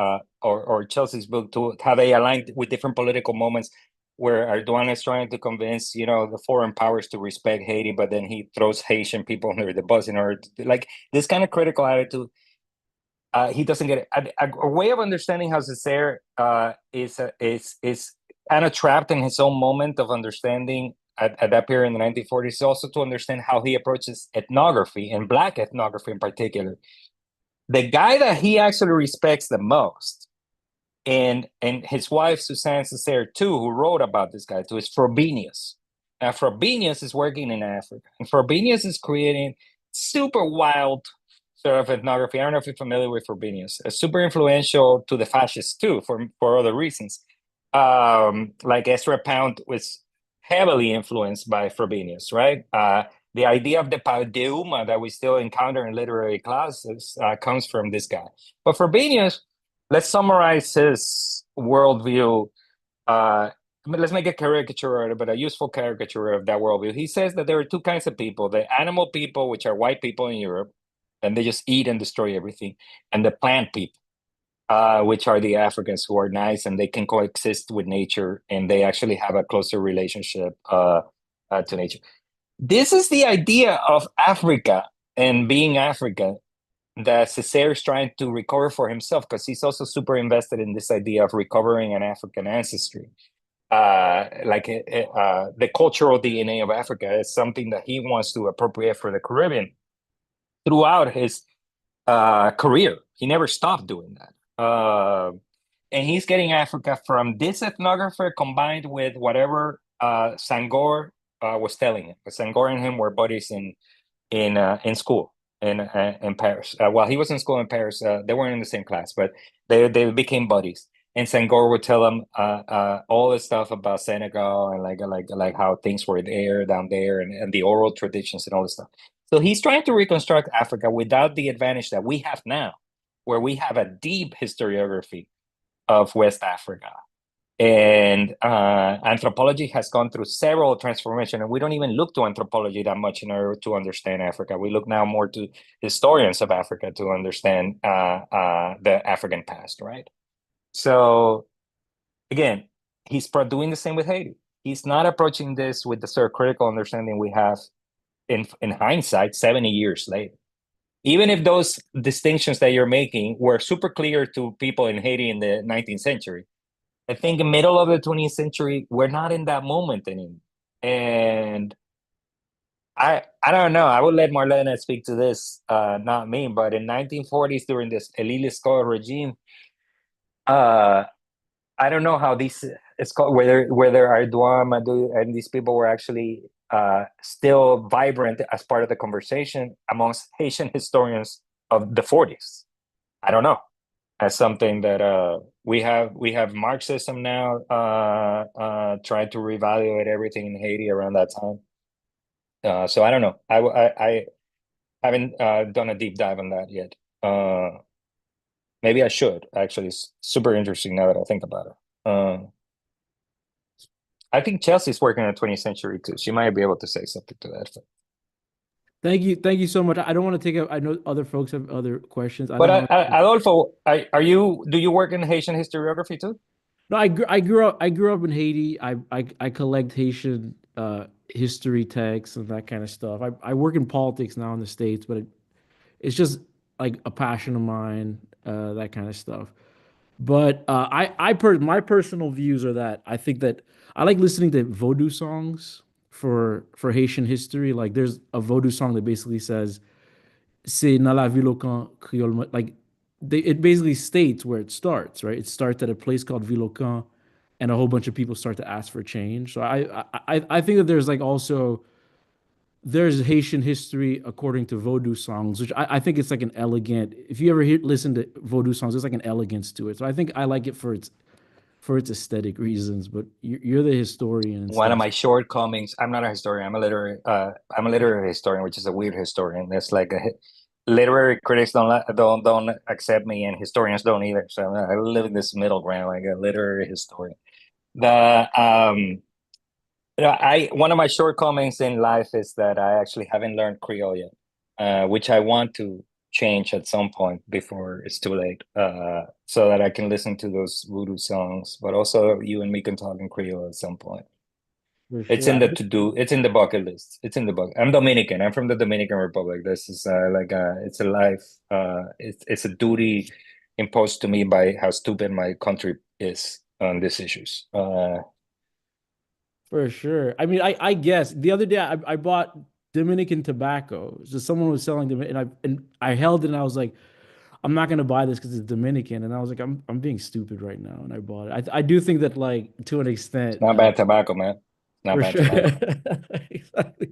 or Chelsea's book to how they aligned with different political moments where Erdogan is trying to convince, the foreign powers to respect Haiti, but then he throws Haitian people under the bus in order to, like this kind of critical attitude. He doesn't get it. A way of understanding how Césaire is kind of trapped in his own moment of understanding at that period in the 1940s is also to understand how he approaches ethnography and Black ethnography in particular. The guy that he actually respects the most, and his wife Suzanne Césaire too, who wrote about this guy too, is Frobenius. Now Frobenius is working in Africa, and Frobenius is creating super wild sort of ethnography. I don't know if you're familiar with Frobenius. Super influential to the fascists too, for other reasons. Like Ezra Pound was heavily influenced by Frobenius, right? The idea of the padeuma that we still encounter in literary classes comes from this guy. But Frobenius, let's summarize his worldview. Let's make a caricature, but a useful caricature of that worldview. He says that there are two kinds of people: the animal people, which are white people in Europe, and they just eat and destroy everything, and the plant people, which are the Africans who are nice and they can coexist with nature and they actually have a closer relationship to nature. This is the idea of Africa and being Africa that Césaire is trying to recover for himself, because he's also super invested in this idea of recovering an African ancestry. The cultural DNA of Africa is something that he wants to appropriate for the Caribbean throughout his career. He never stopped doing that. And he's getting Africa from this ethnographer combined with whatever Senghor was telling him. Senghor and him were buddies in school in Paris. While he was in school in Paris, they weren't in the same class, but they became buddies. And Senghor would tell him all the stuff about Senegal and like how things were there down there, and the oral traditions and all this stuff. So he's trying to reconstruct Africa without the advantage that we have now, where we have a deep historiography of West Africa. And anthropology has gone through several transformations, and we don't even look to anthropology that much in order to understand Africa. We look now more to historians of Africa to understand the African past, right? So again, he's doing the same with Haiti. He's not approaching this with the sort of critical understanding we have in hindsight 70 years later. Even if those distinctions that you're making were super clear to people in Haiti in the 19th century, I think in the middle of the 20th century, we're not in that moment anymore. And I don't know. I would let Marlena speak to this, not me. But in 1940s, during this elitist regime, uh, I don't know how these it's called whether Ardoin, Madu, and these people were actually still vibrant as part of the conversation amongst Haitian historians of the 40s. I don't know. As something that we have Marxism now trying to reevaluate everything in Haiti around that time. So I don't know. I haven't done a deep dive on that yet. Maybe I should. Actually, it's super interesting now that I think about it. I think Chelsea's working in the 20th century too. She might be able to say something to that. Thank you so much. I don't want to take up. I know other folks have other questions. I But don't want. Adolfo, are you? Do you work in Haitian historiography too? No, I grew up in Haiti. I collect Haitian history texts and that kind of stuff. I work in politics now in the States, but it's just like a passion of mine, that kind of stuff. But my personal views are that I think that I like listening to Vodou songs for Haitian history. Like there's a Vodou song that basically says "C'est dans la ville au camp créole." Like it basically states where it starts, right? It starts at a place called Villocamp, and a whole bunch of people start to ask for change. So I think that there's like also there's Haitian history according to Vodou songs, which I think it's like an elegant. If you ever listen to Vodou songs, there's like an elegance to it. So I think I like it for its aesthetic reasons. But you're the historian and One of stuff. my shortcomings. I'm not a historian. I'm a literary historian, which is a weird historian. It's like literary critics don't accept me, and historians don't either. So I live in this middle ground, like a literary historian. The I one of my shortcomings in life is that I actually haven't learned Creole yet, which I want to change at some point before it's too late, so that I can listen to those voodoo songs, but also you and me can talk in Creole at some point. For It's sure. in the to do. It's in the bucket list. It's in the bucket. I'm Dominican. I'm from the Dominican Republic. This is it's a life. It's a duty imposed to me by how stupid my country is on these issues. For sure. I mean, I guess the other day I bought Dominican tobacco. So someone was selling them, and I held it and I was like, I'm not gonna buy this because it's Dominican. And I was like, I'm being stupid right now, and I bought it. I do think that like to an It's extent, not bad tobacco, man. It's not for bad sure, tobacco. exactly,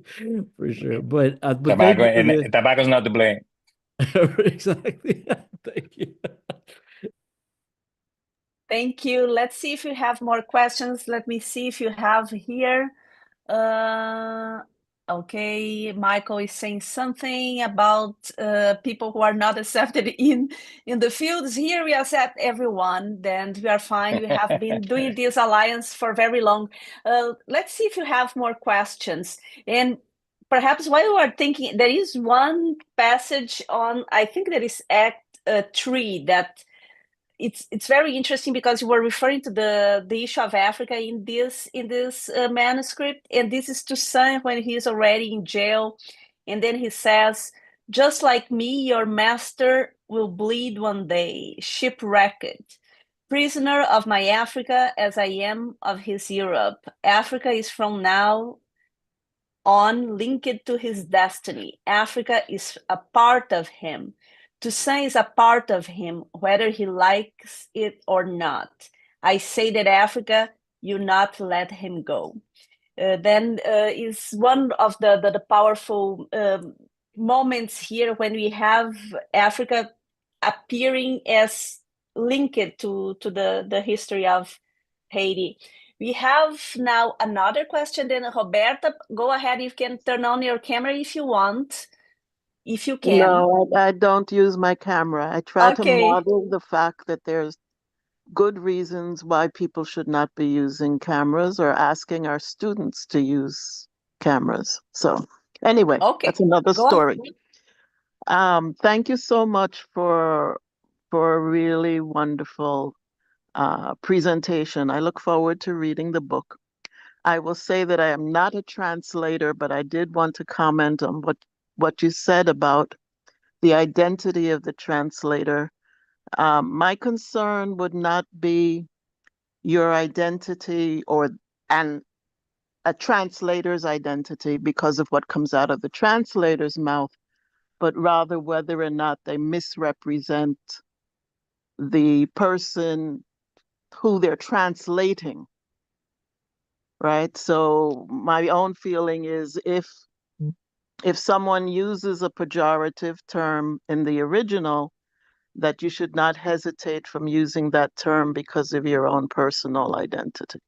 for sure. But thank Tobacco you for and the tobacco's not to blame. exactly. Thank you. Thank you. Let's see if you have more questions. Let me see if you have here. Uh, okay, Michael is saying something about people who are not accepted in the fields. Here we accept everyone, then we are fine. We have been doing this alliance for very long. Let's see if you have more questions. And perhaps while you are thinking, there is one passage on, I think there is Act 3 that it's very interesting because you were referring to the issue of Africa in this manuscript, and this is Toussaint when he is already in jail, and then he says, "Just like me, your master will bleed one day, shipwrecked, prisoner of my Africa as I am of his Europe. Africa is from now on linked to his destiny. Africa is a part of him. Toussaint is a part of him, whether he likes it or not. I say that Africa, you not let him go." Then is one of the powerful moments here when we have Africa appearing as linked to the history of Haiti. We have now another question. Then Roberta, go ahead. You can turn on your camera if you want, if you can. No, I don't use my camera. I try to Okay. model the fact that there's good reasons why people should not be using cameras or asking our students to use cameras. So anyway, Okay. that's another Go ahead. story. Thank you so much for a really wonderful presentation. I look forward to reading the book. I will say that I am not a translator, but I did want to comment on what you said about the identity of the translator. My concern would not be your identity and a translator's identity because of what comes out of the translator's mouth, but rather whether or not they misrepresent the person who they're translating, right? So my own feeling is if someone uses a pejorative term in the original, that you should not hesitate from using that term because of your own personal identity,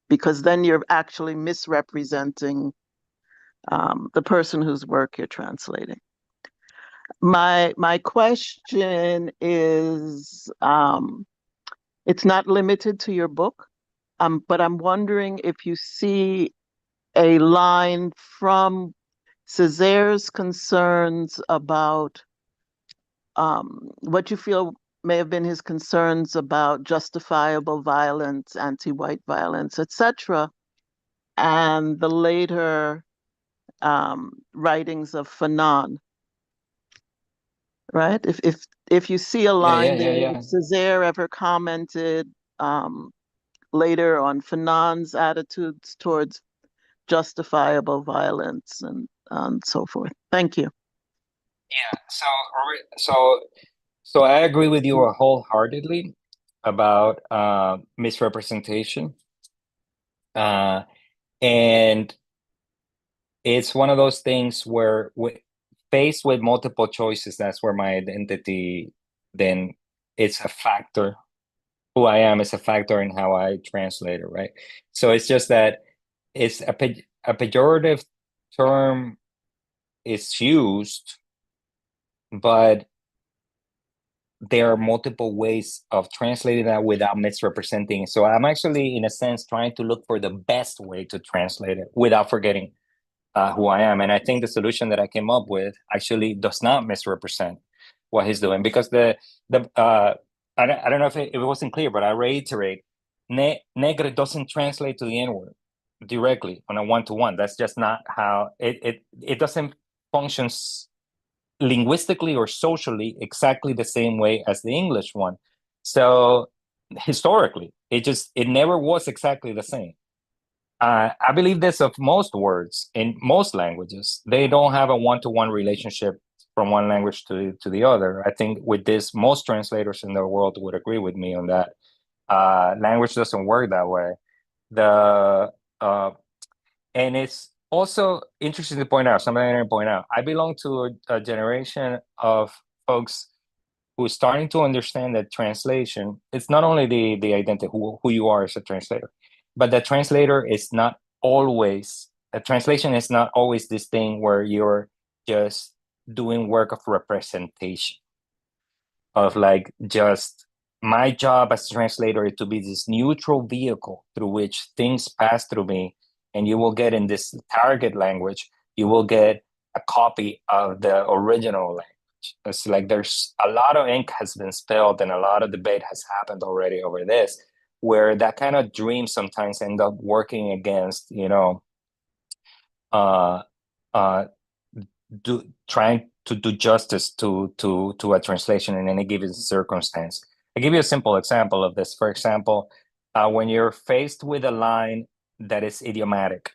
because then you're actually misrepresenting the person whose work you're translating. My question is, it's not limited to your book, but I'm wondering if you see a line from Césaire's concerns about what you feel may have been his concerns about justifiable violence, anti-white violence, etc., and the later writings of Fanon, right? If you see a line there, if Césaire ever commented later on Fanon's attitudes towards justifiable violence and so forth. Thank you. Yeah, so I agree with you wholeheartedly about misrepresentation. And it's one of those things where faced with multiple choices, that's where my identity then it's a factor. Who I am is a factor in how I translate it, right? So it's just that it's a pejorative term is used, but there are multiple ways of translating that without misrepresenting. So I'm actually, in a sense, trying to look for the best way to translate it without forgetting who I am. And I think the solution that I came up with actually does not misrepresent what he's doing, because I don't know if it wasn't clear, but I reiterate, negre doesn't translate to the N-word directly on a one-to-one. That's just not how it doesn't function linguistically or socially exactly the same way as the English one. So historically, it never was exactly the same. I believe this of most words in most languages. They don't have a one-to-one relationship from one language to the other. I think with this, most translators in the world would agree with me on that. Language doesn't work that way. And it's also interesting to point out, something I didn't point out. I belong to a generation of folks who are starting to understand that translation, it's not only the identity, who you are as a translator, but the translator is not always, a translation is not always this thing where you're just doing work of representation, of like just my job as a translator is to be this neutral vehicle through which things pass through me, and you will get in this target language, you will get a copy of the original language. It's like there's a lot of ink has been spilled and a lot of debate has happened already over this, where that kind of dream sometimes end up working against, trying to do justice to a translation in any given circumstance. I'll give you a simple example of this. For example, when you're faced with a line that is idiomatic,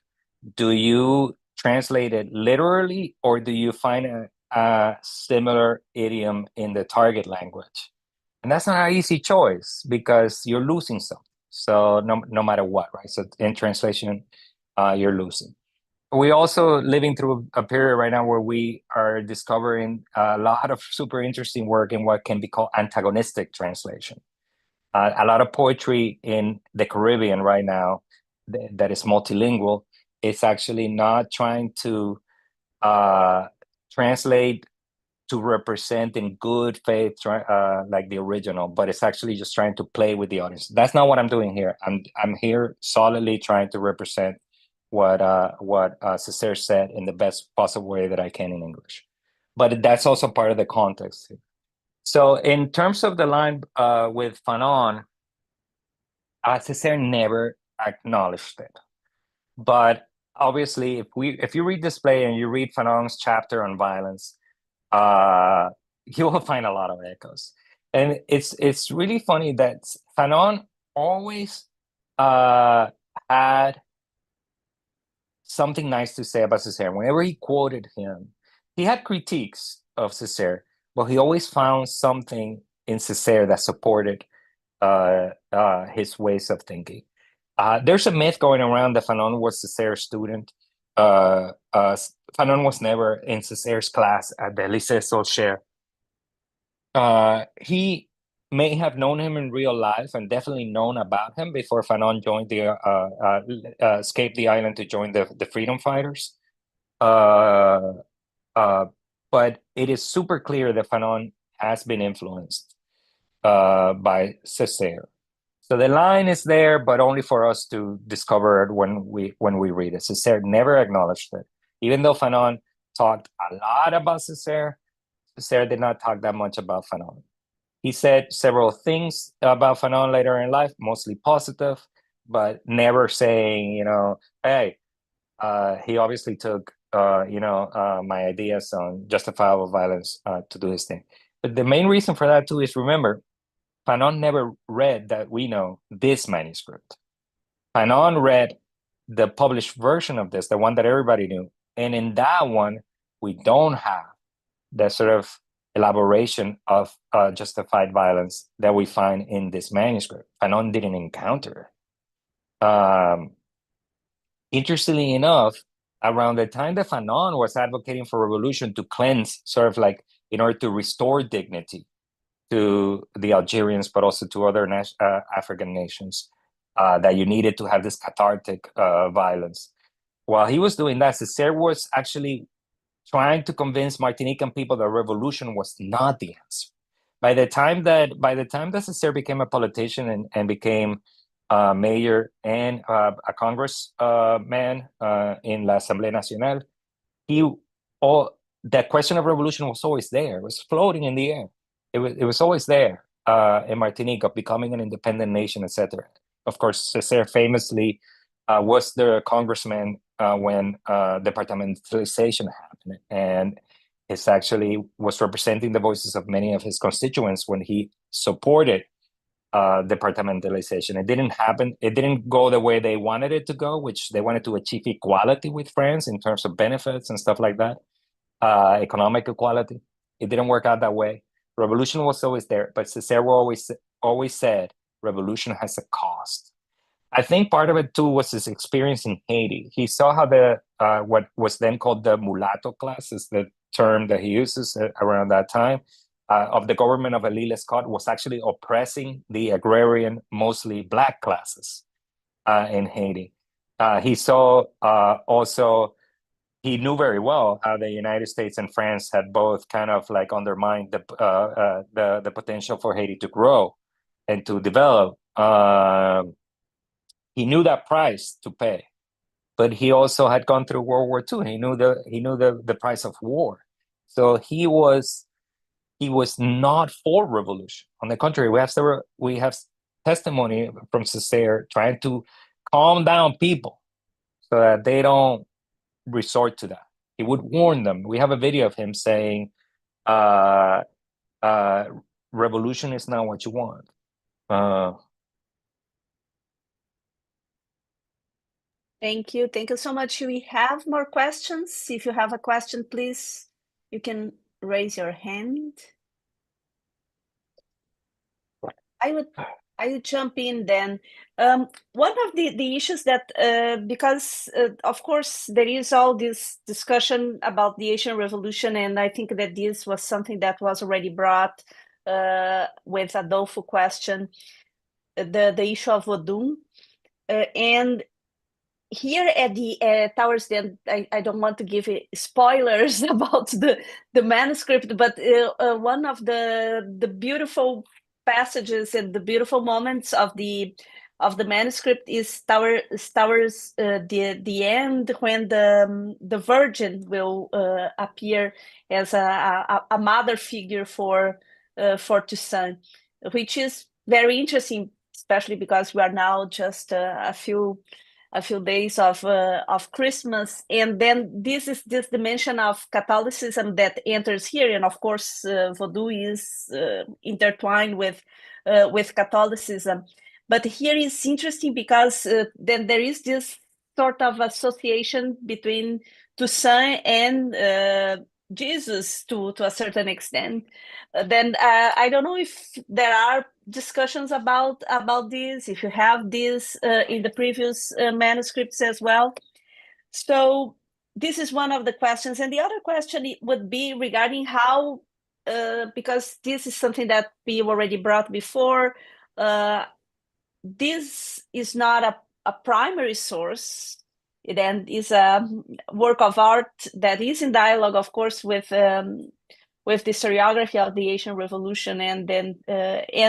do you translate it literally, or do you find a similar idiom in the target language? And that's not an easy choice because you're losing something. So no matter what, right? So in translation, you're losing. We're also living through a period right now where we are discovering a lot of super interesting work in what can be called antagonistic translation. A lot of poetry in the Caribbean right now that is multilingual is actually not trying to translate to represent in good faith like the original, but it's actually just trying to play with the audience. That's not what I'm doing here. I'm here solidly trying to represent what Césaire said in the best possible way that I can in English. But that's also part of the context. So in terms of the line with Fanon, Césaire never acknowledged it. But obviously, if you read this play and you read Fanon's chapter on violence, you will find a lot of echoes. And it's really funny that Fanon always had something nice to say about Césaire. Whenever he quoted him, he had critiques of Césaire, but he always found something in Césaire that supported his ways of thinking. There's a myth going around that Fanon was Césaire's student. Fanon was never in Césaire's class at the Lycée Solcher. He may have known him in real life and definitely known about him before Fanon joined escaped the island to join the freedom fighters. But it is super clear that Fanon has been influenced by Césaire. So the line is there, but only for us to discover it when we read it. Césaire never acknowledged it. Even though Fanon talked a lot about Césaire, Césaire did not talk that much about Fanon. He said several things about Fanon later in life, mostly positive, but never saying, hey, he obviously took, my ideas on justifiable violence to do his thing. But the main reason for that too is, remember, Fanon never read, that we know, this manuscript. Fanon read the published version of this, the one that everybody knew. And in that one, we don't have the sort of elaboration of justified violence that we find in this manuscript. Fanon didn't encounter it. Interestingly enough, around the time that Fanon was advocating for revolution to cleanse, sort of like in order to restore dignity to the Algerians, but also to other African nations, that you needed to have this cathartic violence. While he was doing that, Césaire was actually trying to convince Martinican people that revolution was not the answer. By the time that Césaire became a politician and became a mayor and a congressman in La Assemblée Nationale, that question of revolution was always there. It was floating in the air. It was always there in Martinique, of becoming an independent nation, etc. Of course, Césaire famously was the congressman when departmentalization happened, and he actually was representing the voices of many of his constituents when he supported departmentalization. It didn't happen. It didn't go the way they wanted it to go, which they wanted to achieve equality with France in terms of benefits and stuff like that, economic equality. It didn't work out that way. Revolution was always there, but Césaire always said revolution has a cost. I think part of it too was his experience in Haiti. He saw how the what was then called the mulatto class, is the term that he uses around that time, of the government of Elie Lescott, was actually oppressing the agrarian, mostly Black classes in Haiti. He saw also. He knew very well how the United States and France had both kind of like undermined the potential for Haiti to grow and to develop. He knew that price to pay, but he also had gone through World War II. He knew the price of war, so he was not for revolution. On the contrary, we have testimony from Césaire trying to calm down people so that they don't resort to that. He would warn them. We have a video of him saying, revolution is not what you want. Thank you. Thank you so much. We have more questions. If you have a question, please, you can raise your hand. I would jump in then. One of the issues that, because of course there is all this discussion about the Haitian Revolution, and I think that this was something that was already brought with Adolfo question, the issue of Vodun. And here at the towards the end, I don't want to give spoilers about the manuscript, but one of the beautiful passages and the beautiful moments of the manuscript is towards the end, when the Virgin will appear as a mother figure for Toussaint, which is very interesting, especially because we are now just a few days of Christmas, and then this is this dimension of Catholicism that enters here, and of course Vodou is intertwined with Catholicism. But here is interesting because then there is this sort of association between Toussaint and Jesus to a certain extent. Then I don't know if there are discussions about this, if you have this in the previous manuscripts as well. So this is one of the questions. And the other question would be regarding how, because this is something that we already brought before, this is not a primary source. It is a work of art that is in dialogue, of course, with the historiography of the Haitian Revolution and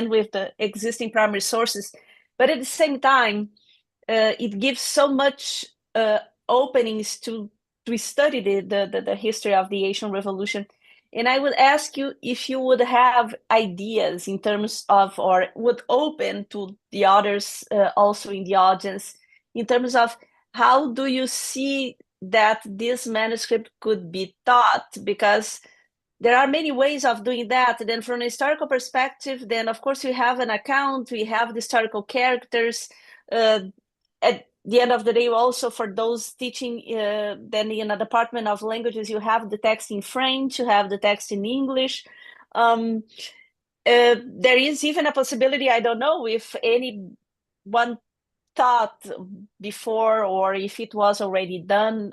with the existing primary sources. But at the same time, it gives so much openings to study the history of the Haitian Revolution. And I would ask you if you would have ideas in terms of, or would open to the others also in the audience, in terms of how do you see that this manuscript could be taught? Because there are many ways of doing that. Then from a historical perspective, then of course we have an account, we have the historical characters. At the end of the day, also for those teaching, then in a department of languages, you have the text in French, you have the text in English. There is even a possibility, I don't know if anyone thought before or if it was already done,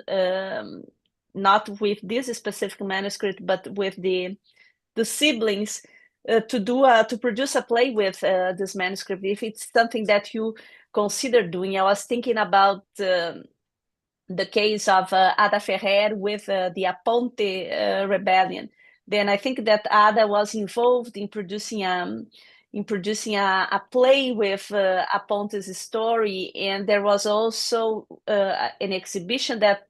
not with this specific manuscript, but with the siblings, to produce a play with this manuscript, if it's something that you consider doing. I was thinking about the case of Ada Ferrer with the Aponte rebellion. Then I think that Ada was involved in producing a play with Aponte's story, and there was also an exhibition that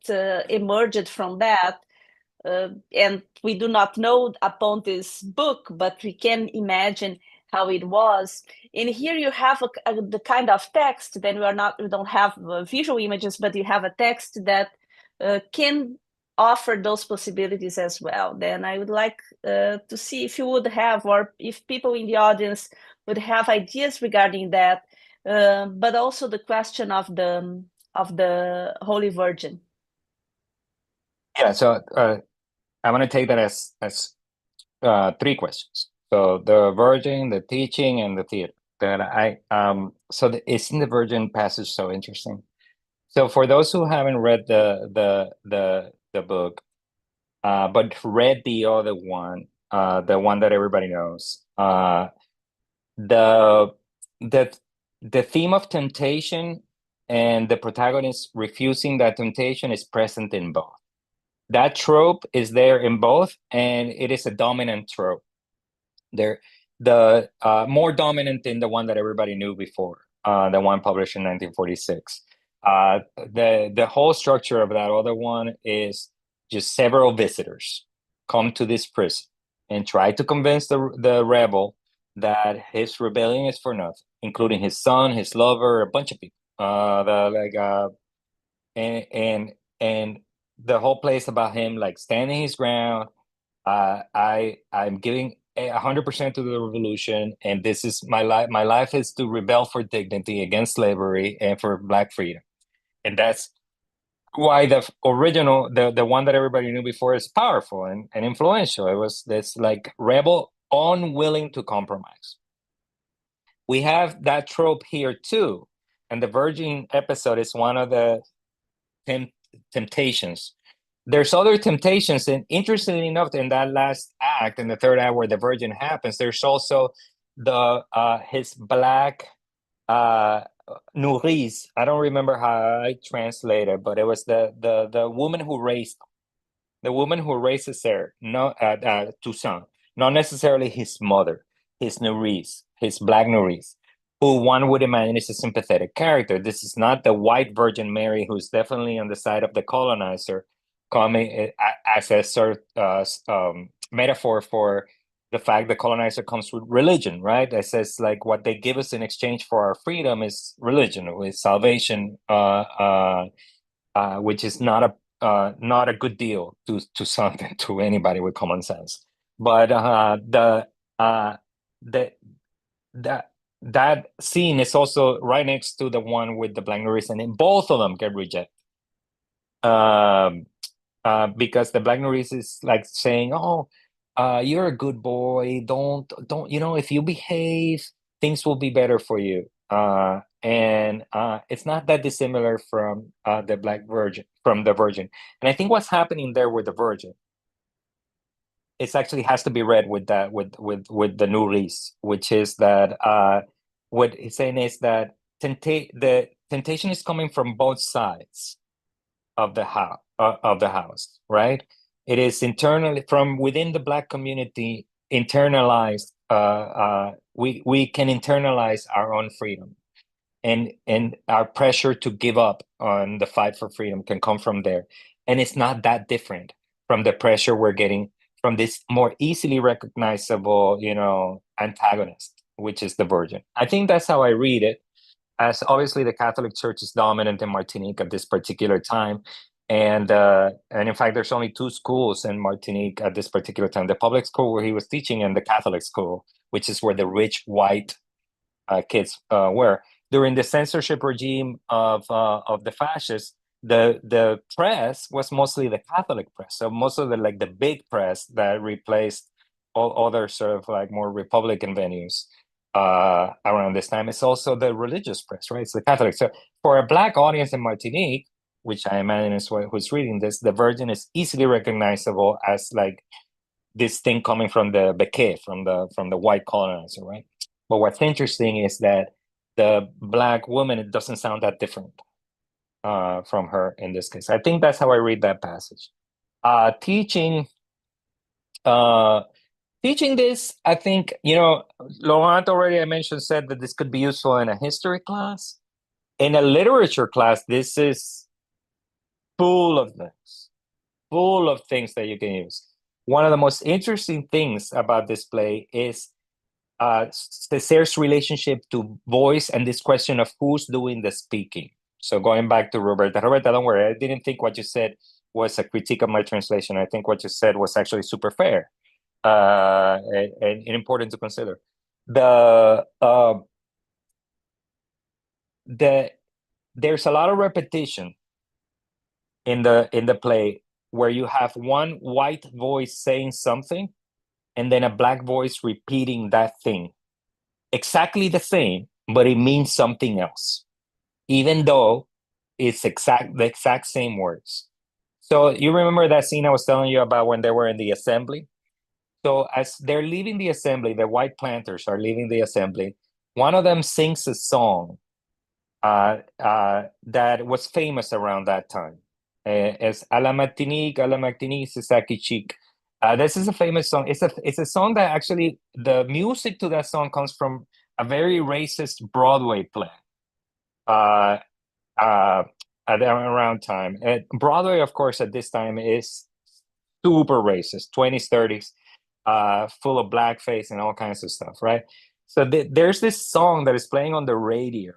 emerged from that. And we do not know Aponte's book, but we can imagine how it was. And here you have the kind of text. Then we don't have visual images, but you have a text that can offer those possibilities as well. Then I would like to see if you would have, or if people in the audience would have ideas regarding that, but also the question of the Holy Virgin. Yeah, so I'm going to take that as three questions. So the Virgin, the teaching, and the theater. Isn't the Virgin passage so interesting? So for those who haven't read the book, but read the other one, the one that everybody knows, the theme of temptation and the protagonist refusing that temptation is present in both. That trope is there in both, and it is a dominant trope. The more dominant than the one that everybody knew before, the one published in 1946. The whole structure of that other one is just several visitors come to this prison and try to convince the rebel that his rebellion is for nothing, including his son, his lover, a bunch of people. And the whole place about him like standing his ground. I'm giving 100% to the revolution, and this is my life. My life is to rebel for dignity against slavery and for Black freedom. And that's why the original, the one that everybody knew before, is powerful and influential. It was this like rebel unwilling to compromise. We have that trope here too, and the Virgin episode is one of the temptations. There's other temptations, and interestingly enough, in that last act, in the third act where the Virgin happens, there's also his Black nourrice. I don't remember how I translated, but it was the woman who raised Césaire, Toussaint, not necessarily his mother, his nourrice, his Black nourrice, who one would imagine is a sympathetic character. This is not the white Virgin Mary, who's definitely on the side of the colonizer, coming as a sort of metaphor for the fact the colonizer comes with religion, right? It says like what they give us in exchange for our freedom is religion, with salvation, which is not a good deal to something to anybody with common sense. But that scene is also right next to the one with the black nourrice, and both of them get rejected. Because the black nourrice is like saying, "Oh, you're a good boy. Don't, if you behave, things will be better for you." And it's not that dissimilar from the black virgin, from the virgin. And I think what's happening there with the virgin, it actually has to be read with that with the nourrice, which is that what he's saying is that the temptation is coming from both sides of the house, right? It is internally from within the black community internalized. We can internalize our own freedom, and our pressure to give up on the fight for freedom can come from there, and it's not that different from the pressure we're getting from this more easily recognizable, antagonist, which is the virgin. I think that's how I read it, as obviously the Catholic Church is dominant in Martinique at this particular time. And in fact, there's only two schools in Martinique at this particular time: the public school where he was teaching, and the Catholic school, which is where the rich white kids were. During the censorship regime of the fascists, the press was mostly the Catholic press. So most of the big press that replaced all other sort of like more Republican venues around this time. It's also the religious press, right? It's the Catholic. So for a black audience in Martinique, which I imagine is who's reading this, the Virgin is easily recognizable as like this thing coming from the Beque, from the white colonizer, right? But what's interesting is that the black woman, it doesn't sound that different from her in this case. I think that's how I read that passage. Teaching this, I think, Laurent already, I mentioned, said that this could be useful in a history class. In a literature class, this is full of things that you can use. One of the most interesting things about this play is Césaire's relationship to voice and this question of who's doing the speaking. So going back to Roberta, don't worry, I didn't think what you said was a critique of my translation. I think what you said was actually super fair and important to consider. There's a lot of repetition in the play where you have one white voice saying something and then a black voice repeating that thing. Exactly the same, but it means something else, even though it's the exact same words. So you remember that scene I was telling you about when they were in the assembly? So as they're leaving the assembly, the white planters are leaving the assembly. One of them sings a song that was famous around that time. It's à la Martinique, c'est ça qui chic. This is a famous song. It's a song that actually, the music to that song comes from a very racist Broadway play at around time. Broadway, of course, at this time is super racist, 20s, 30s, full of blackface and all kinds of stuff, right? So there's this song that is playing on the radio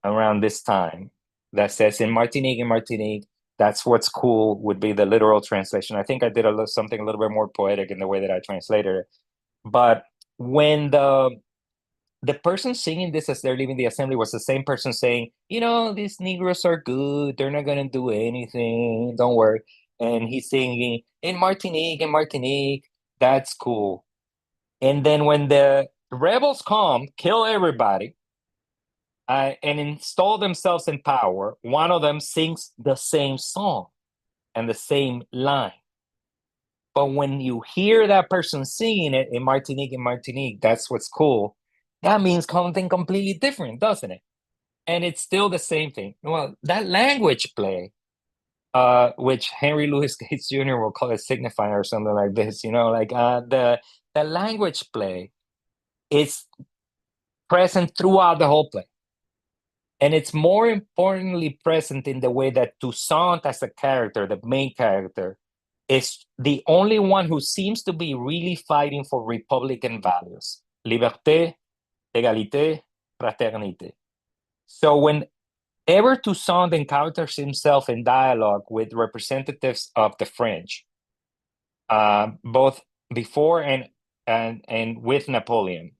around this time that says, in Martinique, that's what's cool, would be the literal translation. I think I did something a little bit more poetic in the way that I translated it. But when the person singing this as they're leaving the assembly was the same person saying, these Negroes are good. They're not going to do anything. Don't worry. And he's singing, in Martinique, that's cool. And then when the rebels come, kill everybody, and install themselves in power, one of them sings the same song and the same line. But when you hear that person singing it in Martinique, that's what's cool. That means something completely different, doesn't it? And it's still the same thing. Well, that language play, which Henry Louis Gates Jr. will call it signifier or something like this, the language play is present throughout the whole play. And it's more importantly present in the way that Toussaint as a character, the main character, is the only one who seems to be really fighting for Republican values. Liberté, égalité, fraternité. So whenever Toussaint encounters himself in dialogue with representatives of the French, both before and with Napoleon,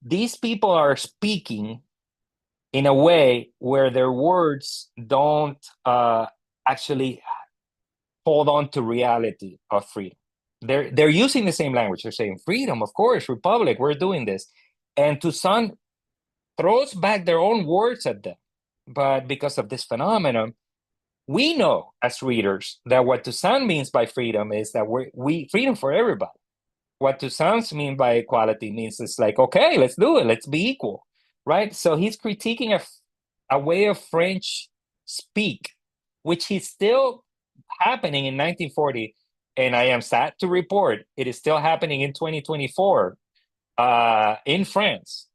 these people are speaking in a way where their words don't actually hold on to reality of freedom. They're using the same language. They're saying freedom, of course, republic, we're doing this. And Toussaint throws back their own words at them. But because of this phenomenon, we know as readers that what Toussaint means by freedom is that we freedom for everybody. What Toussaint mean by equality means it's like, okay, let's do it. Let's be equal, right? So he's critiquing a way of French speak, which is still happening in 1940. And I am sad to report it is still happening in 2024 in France,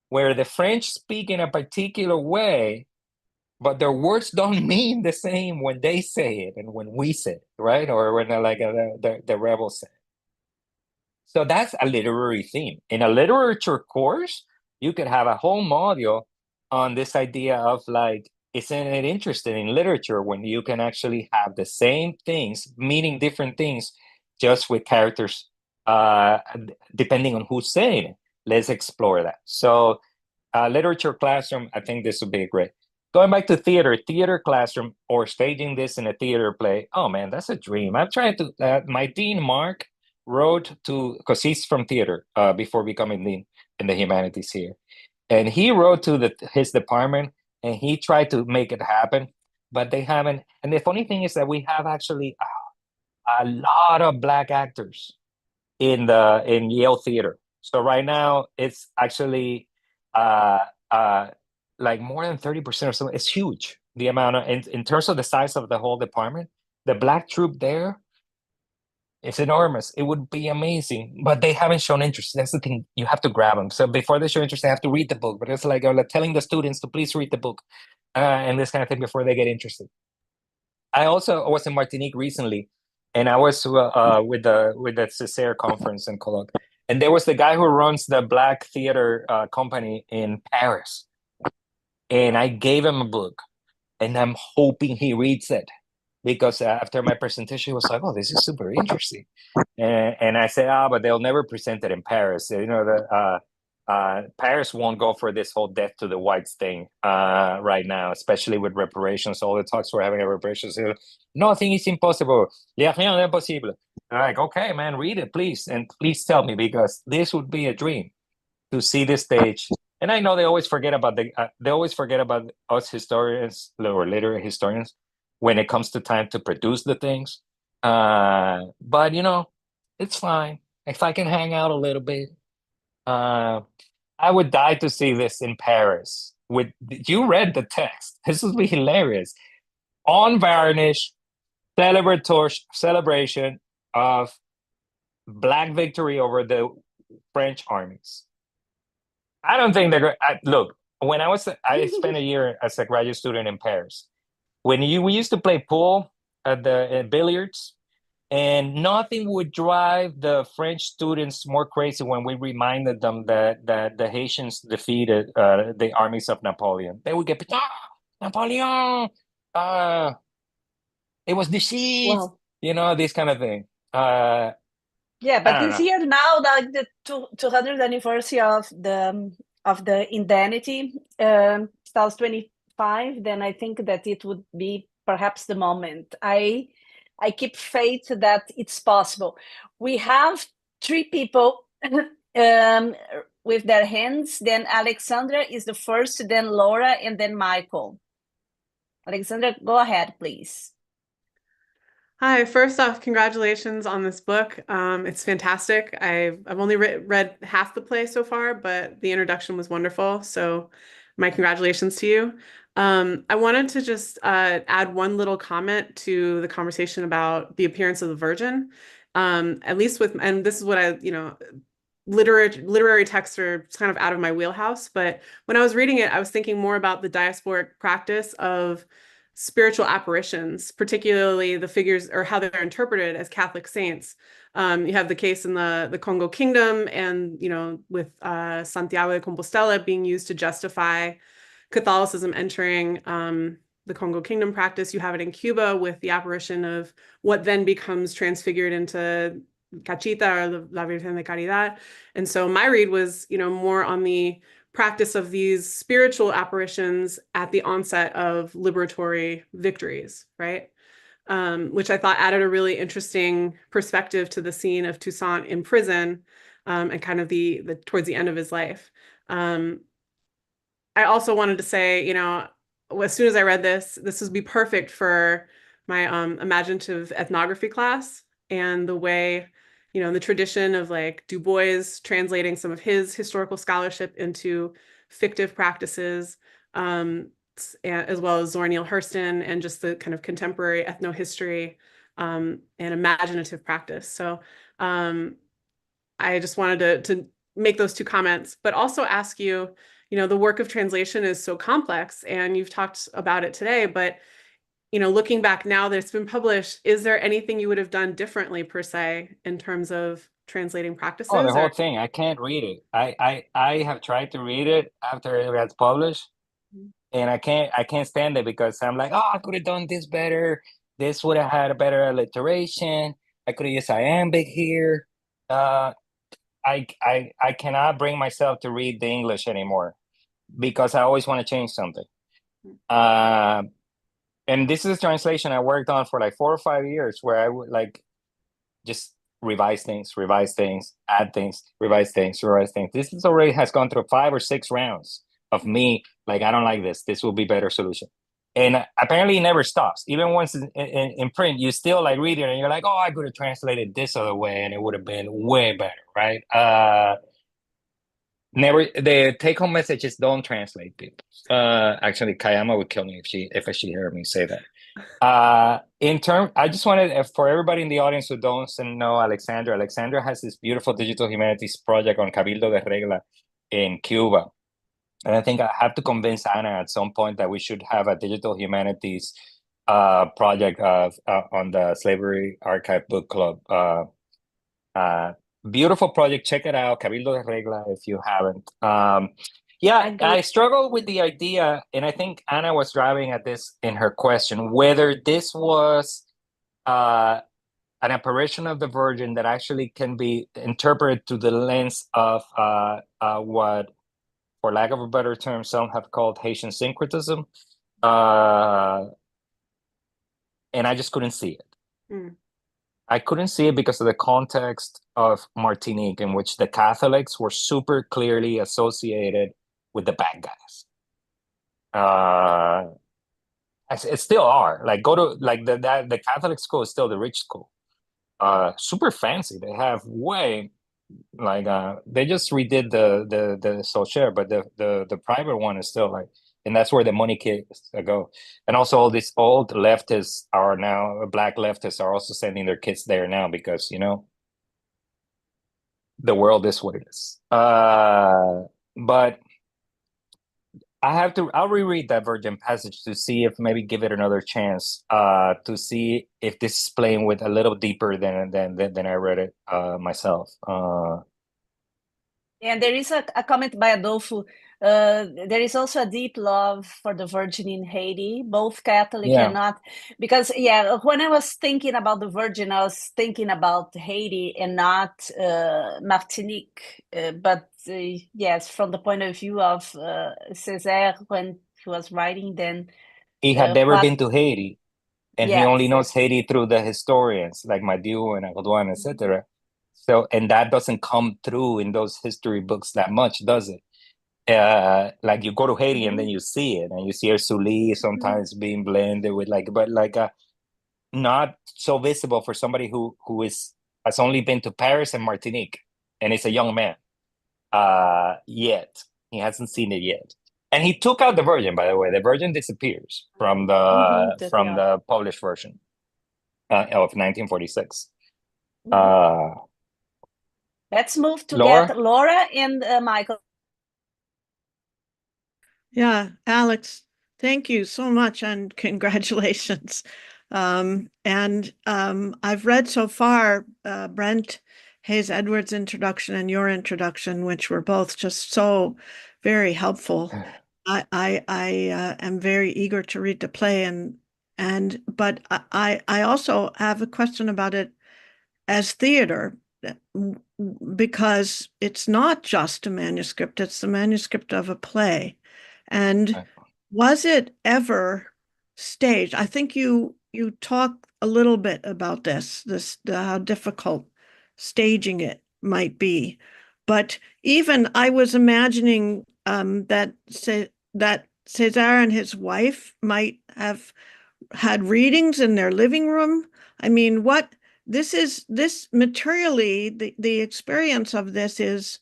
where the French speak in a particular way, but their words don't mean the same when they say it and when we say it, right? Or when the rebels say it. So that's a literary theme. In a literature course, you could have a whole module on this idea of like, isn't it interesting in literature when you can actually have the same things meaning different things just with characters depending on who's saying it. Let's explore that. So literature classroom, I think this would be great. Going back to theater classroom or staging this in a theater play. Oh man, that's a dream. I've tried to, my dean, Mark, wrote to, because he's from theater before becoming dean in the humanities here. And he wrote to his department and he tried to make it happen, but they haven't. And the funny thing is that we have actually a lot of Black actors in Yale Theater. So right now it's actually like more than 30% or something. It's huge. The amount of, in terms of the size of the whole department, the Black troop there, it's enormous. It would be amazing, but they haven't shown interest. That's the thing. You have to grab them. So before they show interest, they have to read the book. But it's like telling the students to please read the book and this kind of thing before they get interested. I also was in Martinique recently, and I was with the Césaire conference in Cologne. And there was the guy who runs the Black theater company in Paris. And I gave him a book, and I'm hoping he reads it. Because after my presentation, he was like, "Oh, this is super interesting," and I said, "Ah, but they'll never present it in Paris. You know, Paris won't go for this whole death to the whites thing right now, especially with reparations. All the talks we're having about reparations. Nothing is impossible. Y a rien d'impossible." I'm like, okay, man, read it, please, and please tell me because this would be a dream to see this stage. And I know they always forget about us historians or literary historians when it comes to time to produce the things. But you know, it's fine. If I can hang out a little bit, I would die to see this in Paris. You read the text. This would be hilarious. Unvarnished celebration of Black victory over the French armies. I don't think look, when I spent a year as a graduate student in Paris. We used to play pool at the billiards, and nothing would drive the French students more crazy when we reminded them that the Haitians defeated the armies of Napoleon. They would get, Napoleon, it was defeat, Wow. you know, this kind of thing. Yeah, but this know. year now, like the 200th anniversary of the indemnity, 2025, then I think that it would be perhaps the moment. I keep faith that it's possible. We have three people with their hands. Then Alexandra is the first, then Laura, and then Michael. Alexandra, go ahead, please. Hi, first off, congratulations on this book. It's fantastic. I've only read half the play so far, but the introduction was wonderful. So my congratulations to you. I wanted to just add one little comment to the conversation about the appearance of the Virgin. At least and this is what literary texts are kind of out of my wheelhouse, but when I was reading it, I was thinking more about the diasporic practice of spiritual apparitions, particularly the figures or how they're interpreted as Catholic saints. You have the case in the Congo Kingdom and, with Santiago de Compostela being used to justify Catholicism entering the Congo Kingdom practice. You have it in Cuba with the apparition of what then becomes transfigured into Cachita or La Virgen de Caridad. And so my read was, more on the practice of these spiritual apparitions at the onset of liberatory victories, right? Which I thought added a really interesting perspective to the scene of Toussaint in prison, and kind of the towards the end of his life. I also wanted to say, as soon as I read this would be perfect for my imaginative ethnography class, and the way, the tradition of like Du Bois translating some of his historical scholarship into fictive practices, as well as Zora Neale Hurston, and just the kind of contemporary ethnohistory, and imaginative practice. So I just wanted to make those two comments, but also ask you, the work of translation is so complex, and you've talked about it today, but looking back now that it's been published, is there anything you would have done differently per se in terms of translating practices? Oh, the whole thing. I can't read it. I have tried to read it after it gets published, and I can't stand it because I'm like, oh, I could have done this better. This would have had a better alliteration. I could have used iambic here. I cannot bring myself to read the English anymore because I always want to change something. And this is a translation I worked on for like 4 or 5 years, where I would like just revise things, add things, revise things, revise things. This is already has gone through 5 or 6 rounds of me like, I don't like this. This will be better solution. And apparently it never stops. Even once in print, you still like read it and you're like, oh, I could have translated this other way and it would have been way better, right? Never. The take-home message is don't translate people. Actually, Kayama would kill me if she heard me say that. I just wanted, for everybody in the audience who doesn't know Alexandra has this beautiful digital humanities project on Cabildo de Regla in Cuba. And I think I have to convince Anna at some point that we should have a digital humanities project on the Slaveryarchive book club. Beautiful project. Check it out, Cabildo de Regla, if you haven't. I struggle with the idea, and I think Anna was driving at this in her question, whether this was an apparition of the Virgin that actually can be interpreted through the lens of what, for lack of a better term, some have called Haitian syncretism. And I just couldn't see it. I couldn't see it because of the context of Martinique, in which the Catholics were super clearly associated with the bad guys. It still are. Like, go to like the Catholic school is still the rich school. Super fancy. They have way like they just redid the Socher, but the private one is still like, and that's where the money kids go. And also all these old leftists are now, black leftists are also sending their kids there now because, the world is what it is. But I'll reread that Virgin passage to see if maybe give it another chance, to see if this is playing with a little deeper than I read it myself. And there is a comment by Adolfo. There is also a deep love for the Virgin in Haiti, both Catholic and not. Because, when I was thinking about the Virgin, I was thinking about Haiti and not Martinique. But yes, from the point of view of Césaire, when he was writing, then he had never been to Haiti, and he only knows Haiti through the historians like Madiou and Agodouin, etc. So, and that doesn't come through in those history books that much, does it? Like you go to Haiti and then you see it, and you see Ursuli sometimes being blended with not so visible for somebody who has only been to Paris and Martinique, and is a young man. Yet he hasn't seen it yet, and he took out the Virgin. By the way, the Virgin disappears from the published version of 1946. Let's move to get Laura and Michael. Yeah, Alex, thank you so much and congratulations. I've read so far Brent Hayes Edwards' introduction and your introduction, which were both just so very helpful. I am very eager to read the play, but I also have a question about it as theater, because it's not just a manuscript, it's the manuscript of a play. And was it ever staged? I think you talk a little bit about this how difficult staging it might be. But even I was imagining that Césaire and his wife might have had readings in their living room. I mean, this materially, the experience of this is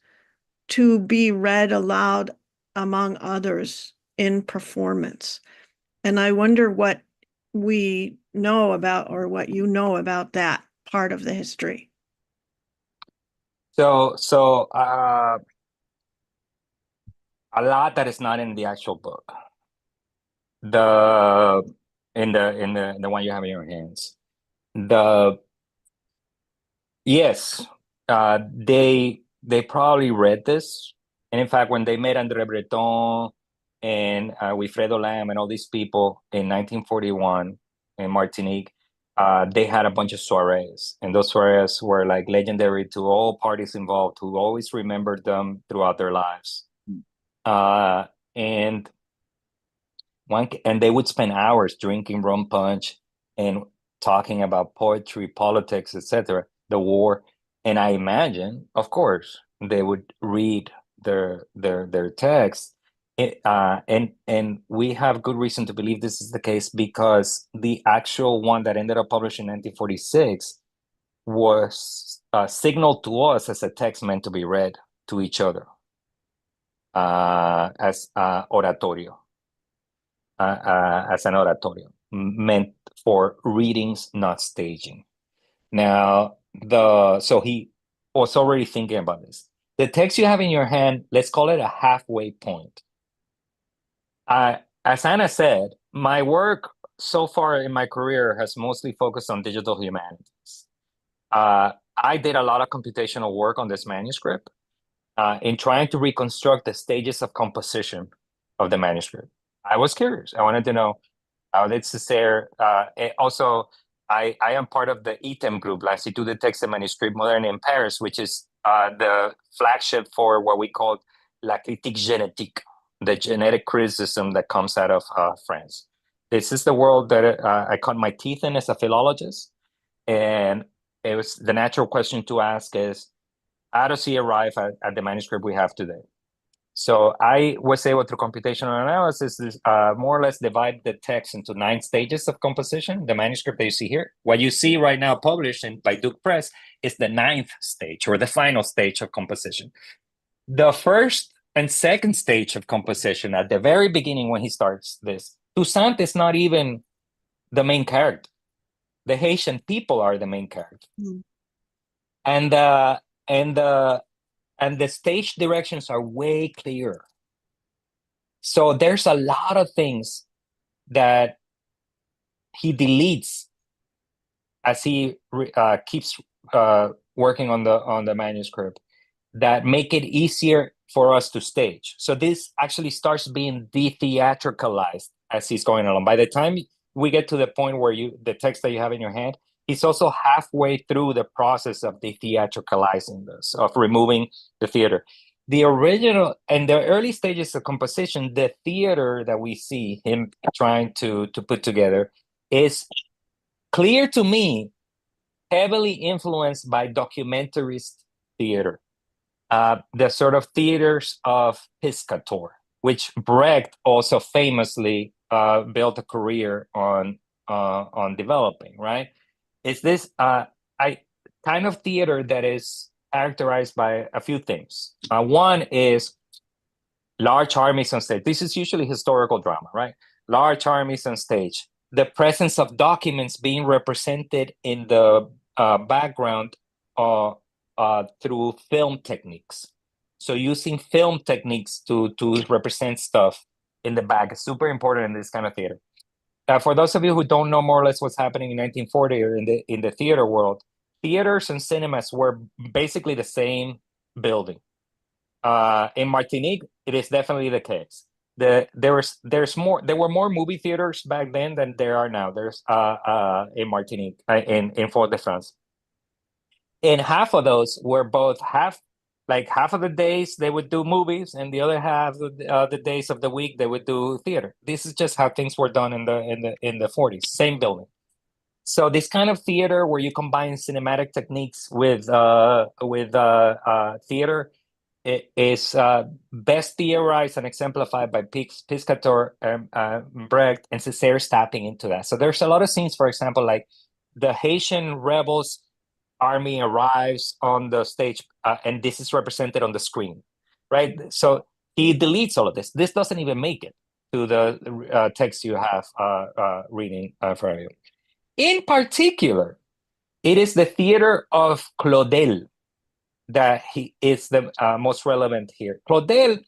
to be read aloud among others in performance. And I wonder what we know about, or what you know about that part of the history. So a lot that is not in the actual book. In the one you have in your hands. Yes, they probably read this. And in fact, when they met André Breton and Wilfredo Lam and all these people in 1941 in Martinique, they had a bunch of soirees. And those soirees were like legendary to all parties involved, who always remembered them throughout their lives. And they would spend hours drinking rum punch and talking about poetry, politics, etc., the war. And I imagine, of course, they would read their text. And we have good reason to believe this is the case, because the actual one that ended up published in 1946 was signaled to us as a text meant to be read to each other as oratorio. As an oratorio, meant for readings, not staging. Now, so he was already thinking about this. The text you have in your hand, let's call it a halfway point. As Anna said, my work so far in my career has mostly focused on digital humanities. I did a lot of computational work on this manuscript in trying to reconstruct the stages of composition of the manuscript. I was curious. I wanted to know how did Césaire. Also, I am part of the ITEM group, l'Institut de Texte et Manuscrits Modernes in Paris, which is the flagship for what we call la critique génétique, the genetic criticism that comes out of France. This is the world that I cut my teeth in as a philologist. And it was the natural question to ask is, how does he arrive at the manuscript we have today? So I was able, through computational analysis, more or less divide the text into 9 stages of composition. The manuscript that you see here, what you see right now published by Duke Press, is the 9th stage, or the final stage of composition. The first and second stage of composition, at the very beginning when he starts this, Toussaint is not even the main character. The Haitian people are the main character. Mm. And the stage directions are way clearer. So there's a lot of things that he deletes as he keeps working on the manuscript that make it easier for us to stage. So this actually starts being de-theatricalized as he's going along. By the time we get to the point where the text that you have in your hand, he's also halfway through the process of de-theatricalizing this, of removing the theater. The original, and the early stages of composition, the theater that we see him trying to put together is clear to me, heavily influenced by documentarist theater. The sort of theaters of Piscator, which Brecht also famously built a career on developing, right? It's this kind of theater that is characterized by a few things. One is large armies on stage. This is usually historical drama, right? Large armies on stage. The presence of documents being represented in the background through film techniques. So using film techniques to represent stuff in the back is super important in this kind of theater. For those of you who don't know more or less what's happening in 1940 or in the theater world, theaters and cinemas were basically the same building. In Martinique, it is definitely the case. There were more movie theaters back then than there are now. There's in Martinique, in Fort-de-France. And half of those were both half of the days they would do movies, and the other half of the days of the week they would do theater. This is just how things were done in the 40s. Same building. So this kind of theater where you combine cinematic techniques with theater is best theorized and exemplified by Piscator, Brecht, and Césaire tapping into that. So there's a lot of scenes, for example, like the Haitian rebels army arrives on the stage, and this is represented on the screen, right? So he deletes all of this. This doesn't even make it to the text you have reading for you. In particular, it is the theater of Claudel that he is the most relevant here. Claudel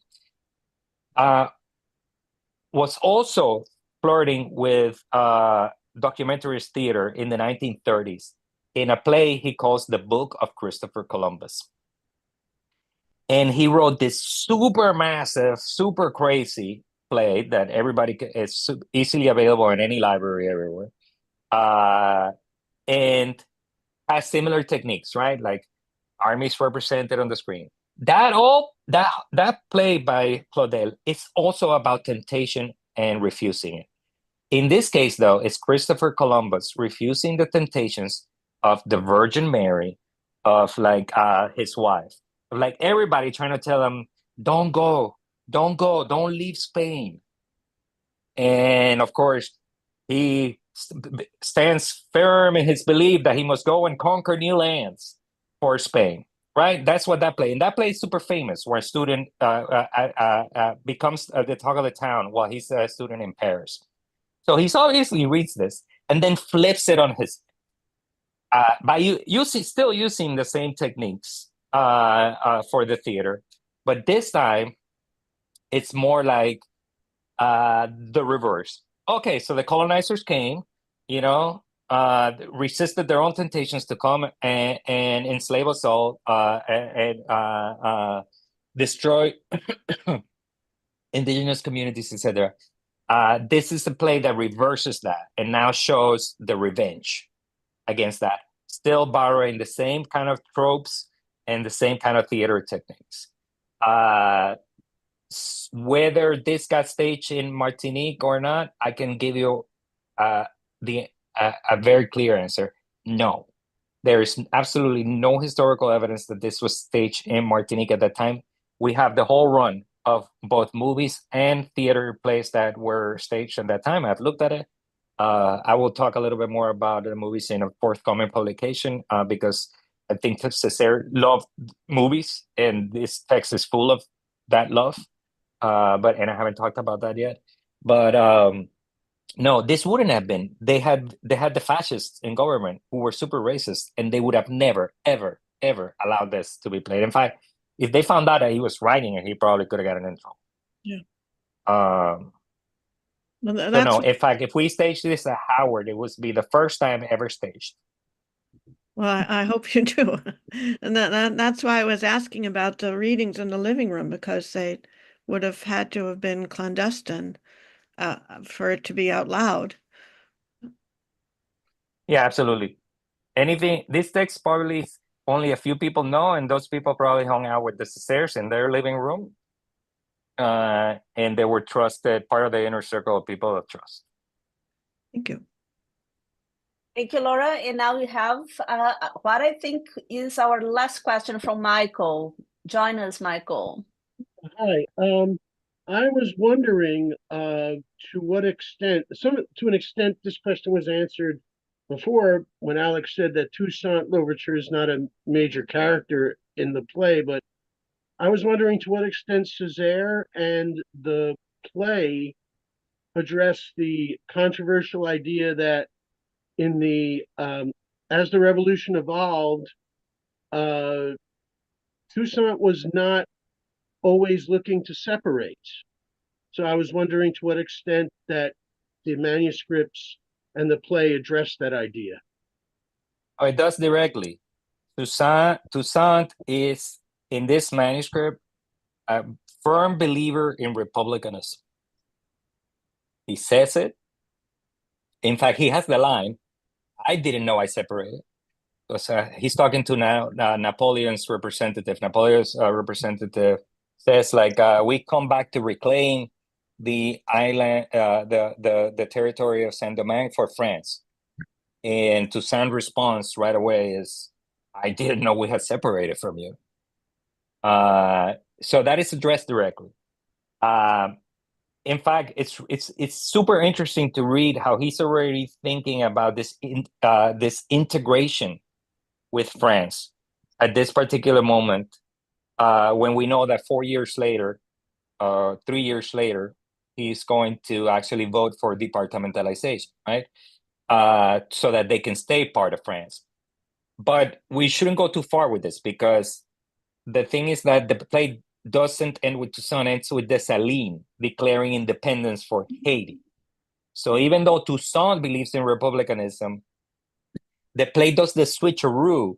was also flirting with documentarist theater in the 1930s in a play he calls The Book of Christopher Columbus. And he wrote this super massive, super crazy play that everybody is easily available in any library everywhere. And has similar techniques, right? Like armies represented on the screen. That play by Claudel is also about temptation and refusing it. In this case, though, it's Christopher Columbus refusing the temptations of the Virgin Mary, of his wife, like everybody trying to tell him, don't go, don't leave Spain. And of course, he stands firm in his belief that he must go and conquer new lands for Spain, right? That's what that play. And that play is super famous, where a student becomes the talk of the town while he's a student in Paris. So he's obviously reads this and then flips it on his by still using the same techniques for the theater, but this time it's more like the reverse. Okay, so the colonizers came, resisted their own temptations to come and enslave us all and destroy indigenous communities, etc. This is a play that reverses that and now shows the revenge against that, still borrowing the same kind of tropes and the same kind of theater techniques. Whether this got staged in Martinique or not, I can give you a very clear answer. No, there is absolutely no historical evidence that this was staged in Martinique at that time. We have the whole run of both movies and theater plays that were staged at that time. I've looked at it. I will talk a little bit more about the movies in a forthcoming publication because I think Césaire loved movies, and this text is full of that love. And I haven't talked about that yet. But no, this wouldn't have been. They had the fascists in government who were super racist, and they would have never, ever, ever allowed this to be played. In fact, if they found out that he was writing it, he probably could have gotten in trouble. Yeah. So no, in fact, if we staged this at Howard, it would be the first time ever staged. Well, I hope you do. And that's why I was asking about the readings in the living room, because they would have had to have been clandestine for it to be out loud. Yeah, absolutely. This text probably only a few people know, and those people probably hung out with the Césaires in their living room. And they were trusted, part of the inner circle of people of trust. Thank you. Thank you, Laura. And now we have what I think is our last question from Michael. Join us, Michael. Hi. I was wondering to what extent, to an extent, this question was answered before when Alex said that Toussaint Louverture is not a major character in the play, but I was wondering to what extent Césaire and the play address the controversial idea that in the as the revolution evolved, Toussaint was not always looking to separate. So I was wondering to what extent that the manuscripts and the play address that idea. Oh, it does directly. Toussaint is, in this manuscript, a firm believer in republicanism. He says it. In fact, he has the line, I didn't know I separated. he's talking to now Napoleon's representative. Napoleon's representative says like, we come back to reclaim the island, the territory of Saint-Domingue for France. And Toussaint's response right away is, I didn't know we had separated from you. So that is addressed directly. In fact, it's super interesting to read how he's already thinking about this integration with France at this particular moment, when we know that 4 years later, 3 years later, he's going to actually vote for departmentalization, right? So that they can stay part of France. But we shouldn't go too far with this, because the thing is that the play doesn't end with Toussaint, ends with Dessalines declaring independence for Haiti. So even though Toussaint believes in republicanism, the play does the switcheroo.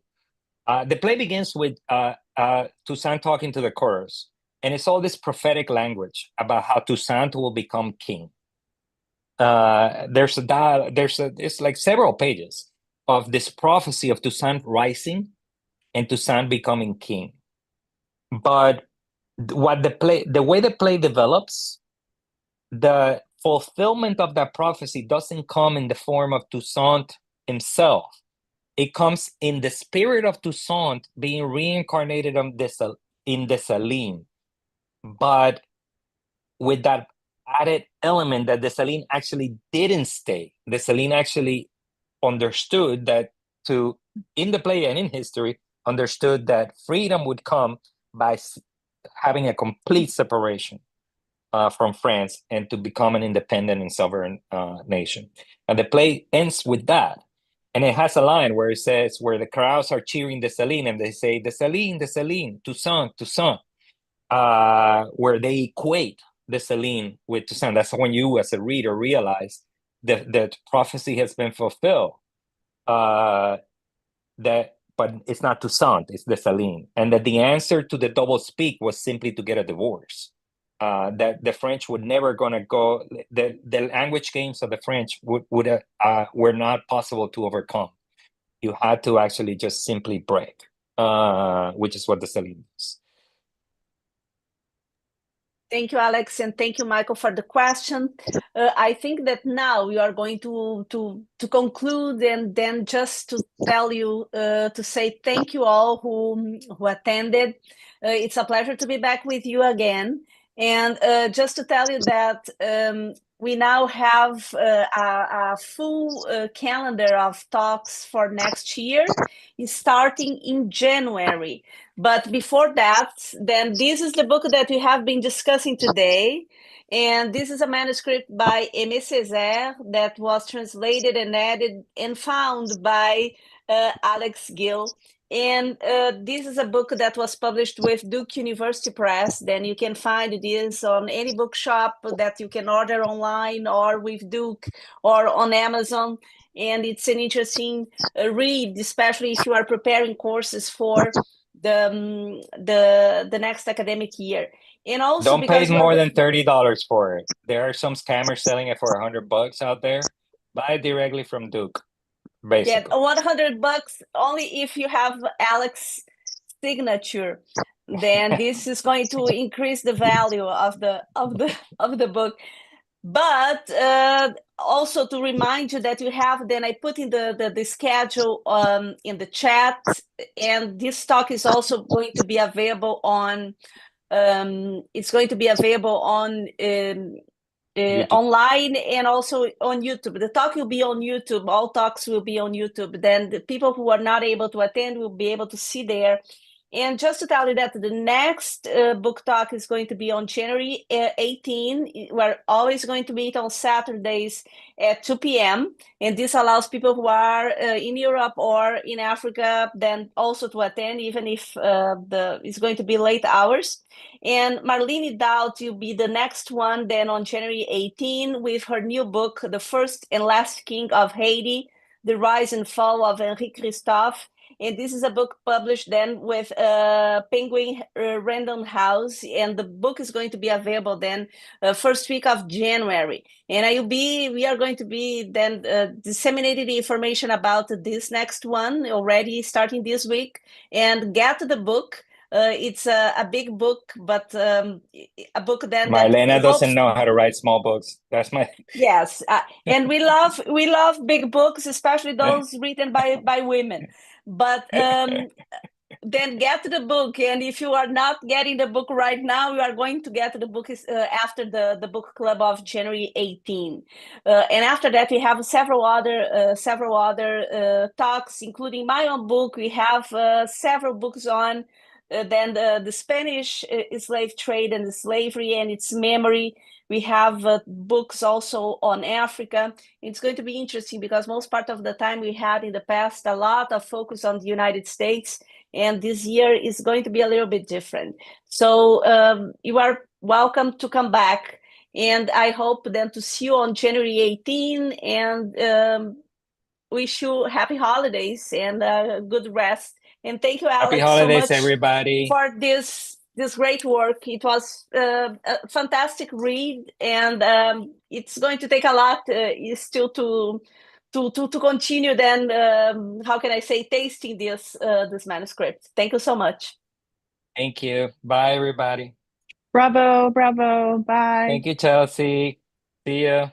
The play begins with Toussaint talking to the chorus, and it's all this prophetic language about how Toussaint will become king. It's like several pages of this prophecy of Toussaint rising and Toussaint becoming king. But the way the play develops, the fulfillment of that prophecy doesn't come in the form of Toussaint himself. It comes in the spirit of Toussaint being reincarnated in Dessalines, but with that added element that Dessalines actually didn't stay. Dessalines actually understood that in the play and in history, understood that freedom would come by having a complete separation from France and to become an independent and sovereign nation. And the play ends with that. And it has a line where it says, where the crowds are cheering Dessalines, and they say, Dessalines, Dessalines, Toussaint, Toussaint, where they equate Dessalines with Toussaint. That's when you, as a reader, realize that prophecy has been fulfilled. But it's not Toussaint, it's Dessalines. And that the answer to the double speak was simply to get a divorce. That the French would never gonna go, the language games of the French were not possible to overcome. You had to actually just simply break, which is what Dessalines is. Thank you, Alex, and thank you, Michael, for the question. I think that now we are going to conclude, and then just to tell you, to say thank you all who attended. It's a pleasure to be back with you again. And just to tell you that we now have a full calendar of talks for next year, starting in January. But before that, then this is the book that we have been discussing today. And this is a manuscript by Aimé Césaire that was translated and edited and found by Alex Gil. And this is a book that was published with Duke University Press. Then you can find this on any bookshop that you can order online, or with Duke, or on Amazon. And it's an interesting read, especially if you are preparing courses for the next academic year. And also, don't pay more than $30 for it. There are some scammers selling it for $100 out there. Buy it directly from Duke. Basically. Yeah, $100 only if you have Alex's signature. Then this is going to increase the value of the book. But also to remind you that you have, then I put in the schedule in the chat, and this talk is also going to be available on it's going to be available on online and also on YouTube. The talk will be on YouTube. All talks will be on YouTube. Then the people who are not able to attend will be able to see there. And just to tell you that the next book talk is going to be on January 18. We're always going to meet on Saturdays at 2 p.m. And this allows people who are in Europe or in Africa then also to attend, even if it's going to be late hours. And Marlene Dowd will be the next one then on January 18 with her new book, The First and Last King of Haiti, The Rise and Fall of Henri Christophe. and this is a book published then with Penguin Random House, and the book is going to be available then first week of January. And we are going to be then disseminating the information about this next one already starting this week. And get the book. It's a big book, but a book then Marlena doesn't hopes... know how to write small books. That's my... Yes, and we love big books, especially those written by women. But then get the book, and if you are not getting the book right now, you are going to get the book after the book club of January 18. And after that, we have several other talks, including my own book. We have several books on then the Spanish slave trade and the slavery and its memory. We have books also on Africa. It's going to be interesting because most part of the time we had in the past a lot of focus on the United States, and this year is going to be a little bit different. So you are welcome to come back, and I hope then to see you on January 18, and wish you happy holidays and good rest. And thank you, Alex, Happy holidays, so much everybody. for this great work. It was a fantastic read, and it's going to take a lot still to continue then, how can I say, tasting this manuscript. Thank you so much. Thank you. Bye, everybody. Bravo, bravo. Bye. Thank you, Chelsea. See ya.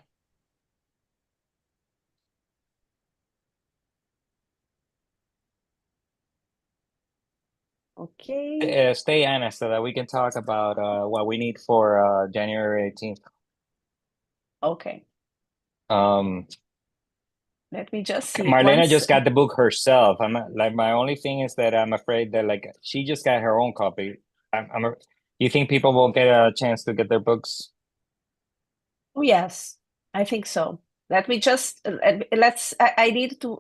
Okay. Stay, Anna, so that we can talk about what we need for January 18th. Okay. Let me just see. Marlena just got the book herself. My only thing is that I'm afraid that she just got her own copy. You think people will get a chance to get their books? Oh, yes, I think so. Let me just I need to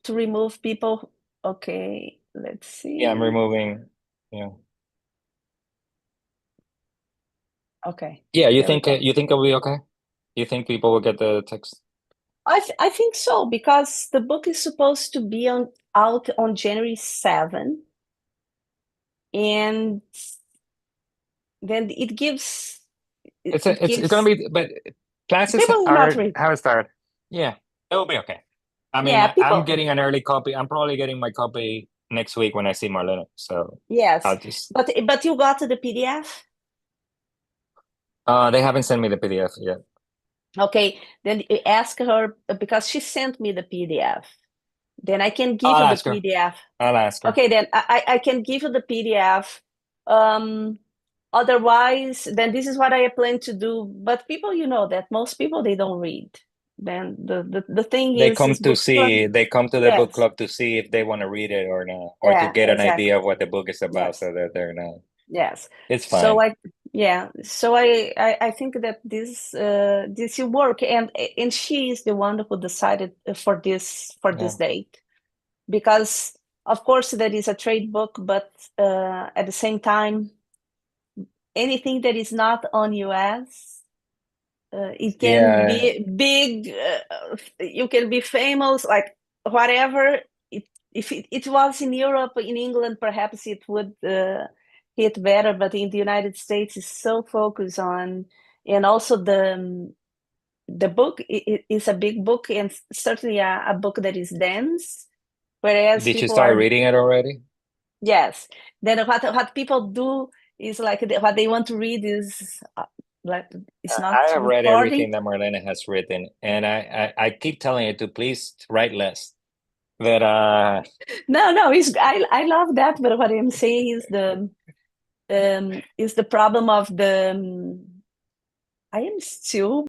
remove people. Okay, let's see. Yeah, I'm removing. Yeah. Okay. Yeah, you think it'll be okay? You think people will get the text? I think so, because the book is supposed to be out on January 7, and then it gives. It's gonna be, but classes People will not read. have started. Yeah, it will be okay. I mean, Yeah, I'm getting an early copy. I'm probably getting my copy next week when I see Marlena. So yes, I'll just. But you got the PDF? They haven't sent me the PDF yet. Okay, then you ask her, because she sent me the PDF. Then I can give I'll you the ask her. PDF. I'll ask her. Okay, then I can give you the PDF. Otherwise, then this is what I plan to do. But people, you know that most people, they don't read. Then the thing They is come to book club. see. They come to the book Yes. club to see if they want to read it or not, or to Yeah, get an exactly. idea of what the book is about, Yes. so that they're not. Yes. It's fine. So I think that this will work, and she is the one who decided for this date, because of course there is a trade book, but at the same time, anything that is not on US, it can be big. You can be famous, like whatever. If it was in Europe, in England, perhaps it would hit better. But in the United States, it's so focused on, and also the book is a big book, and certainly a book that is dense. Whereas Did you people start reading it already? Yes. Then what people do is what they want to read is it's not. I have read recording. everything that Marlena has written, and I keep telling her to please write less. That No, I love that, but what I'm saying is the problem of the I am still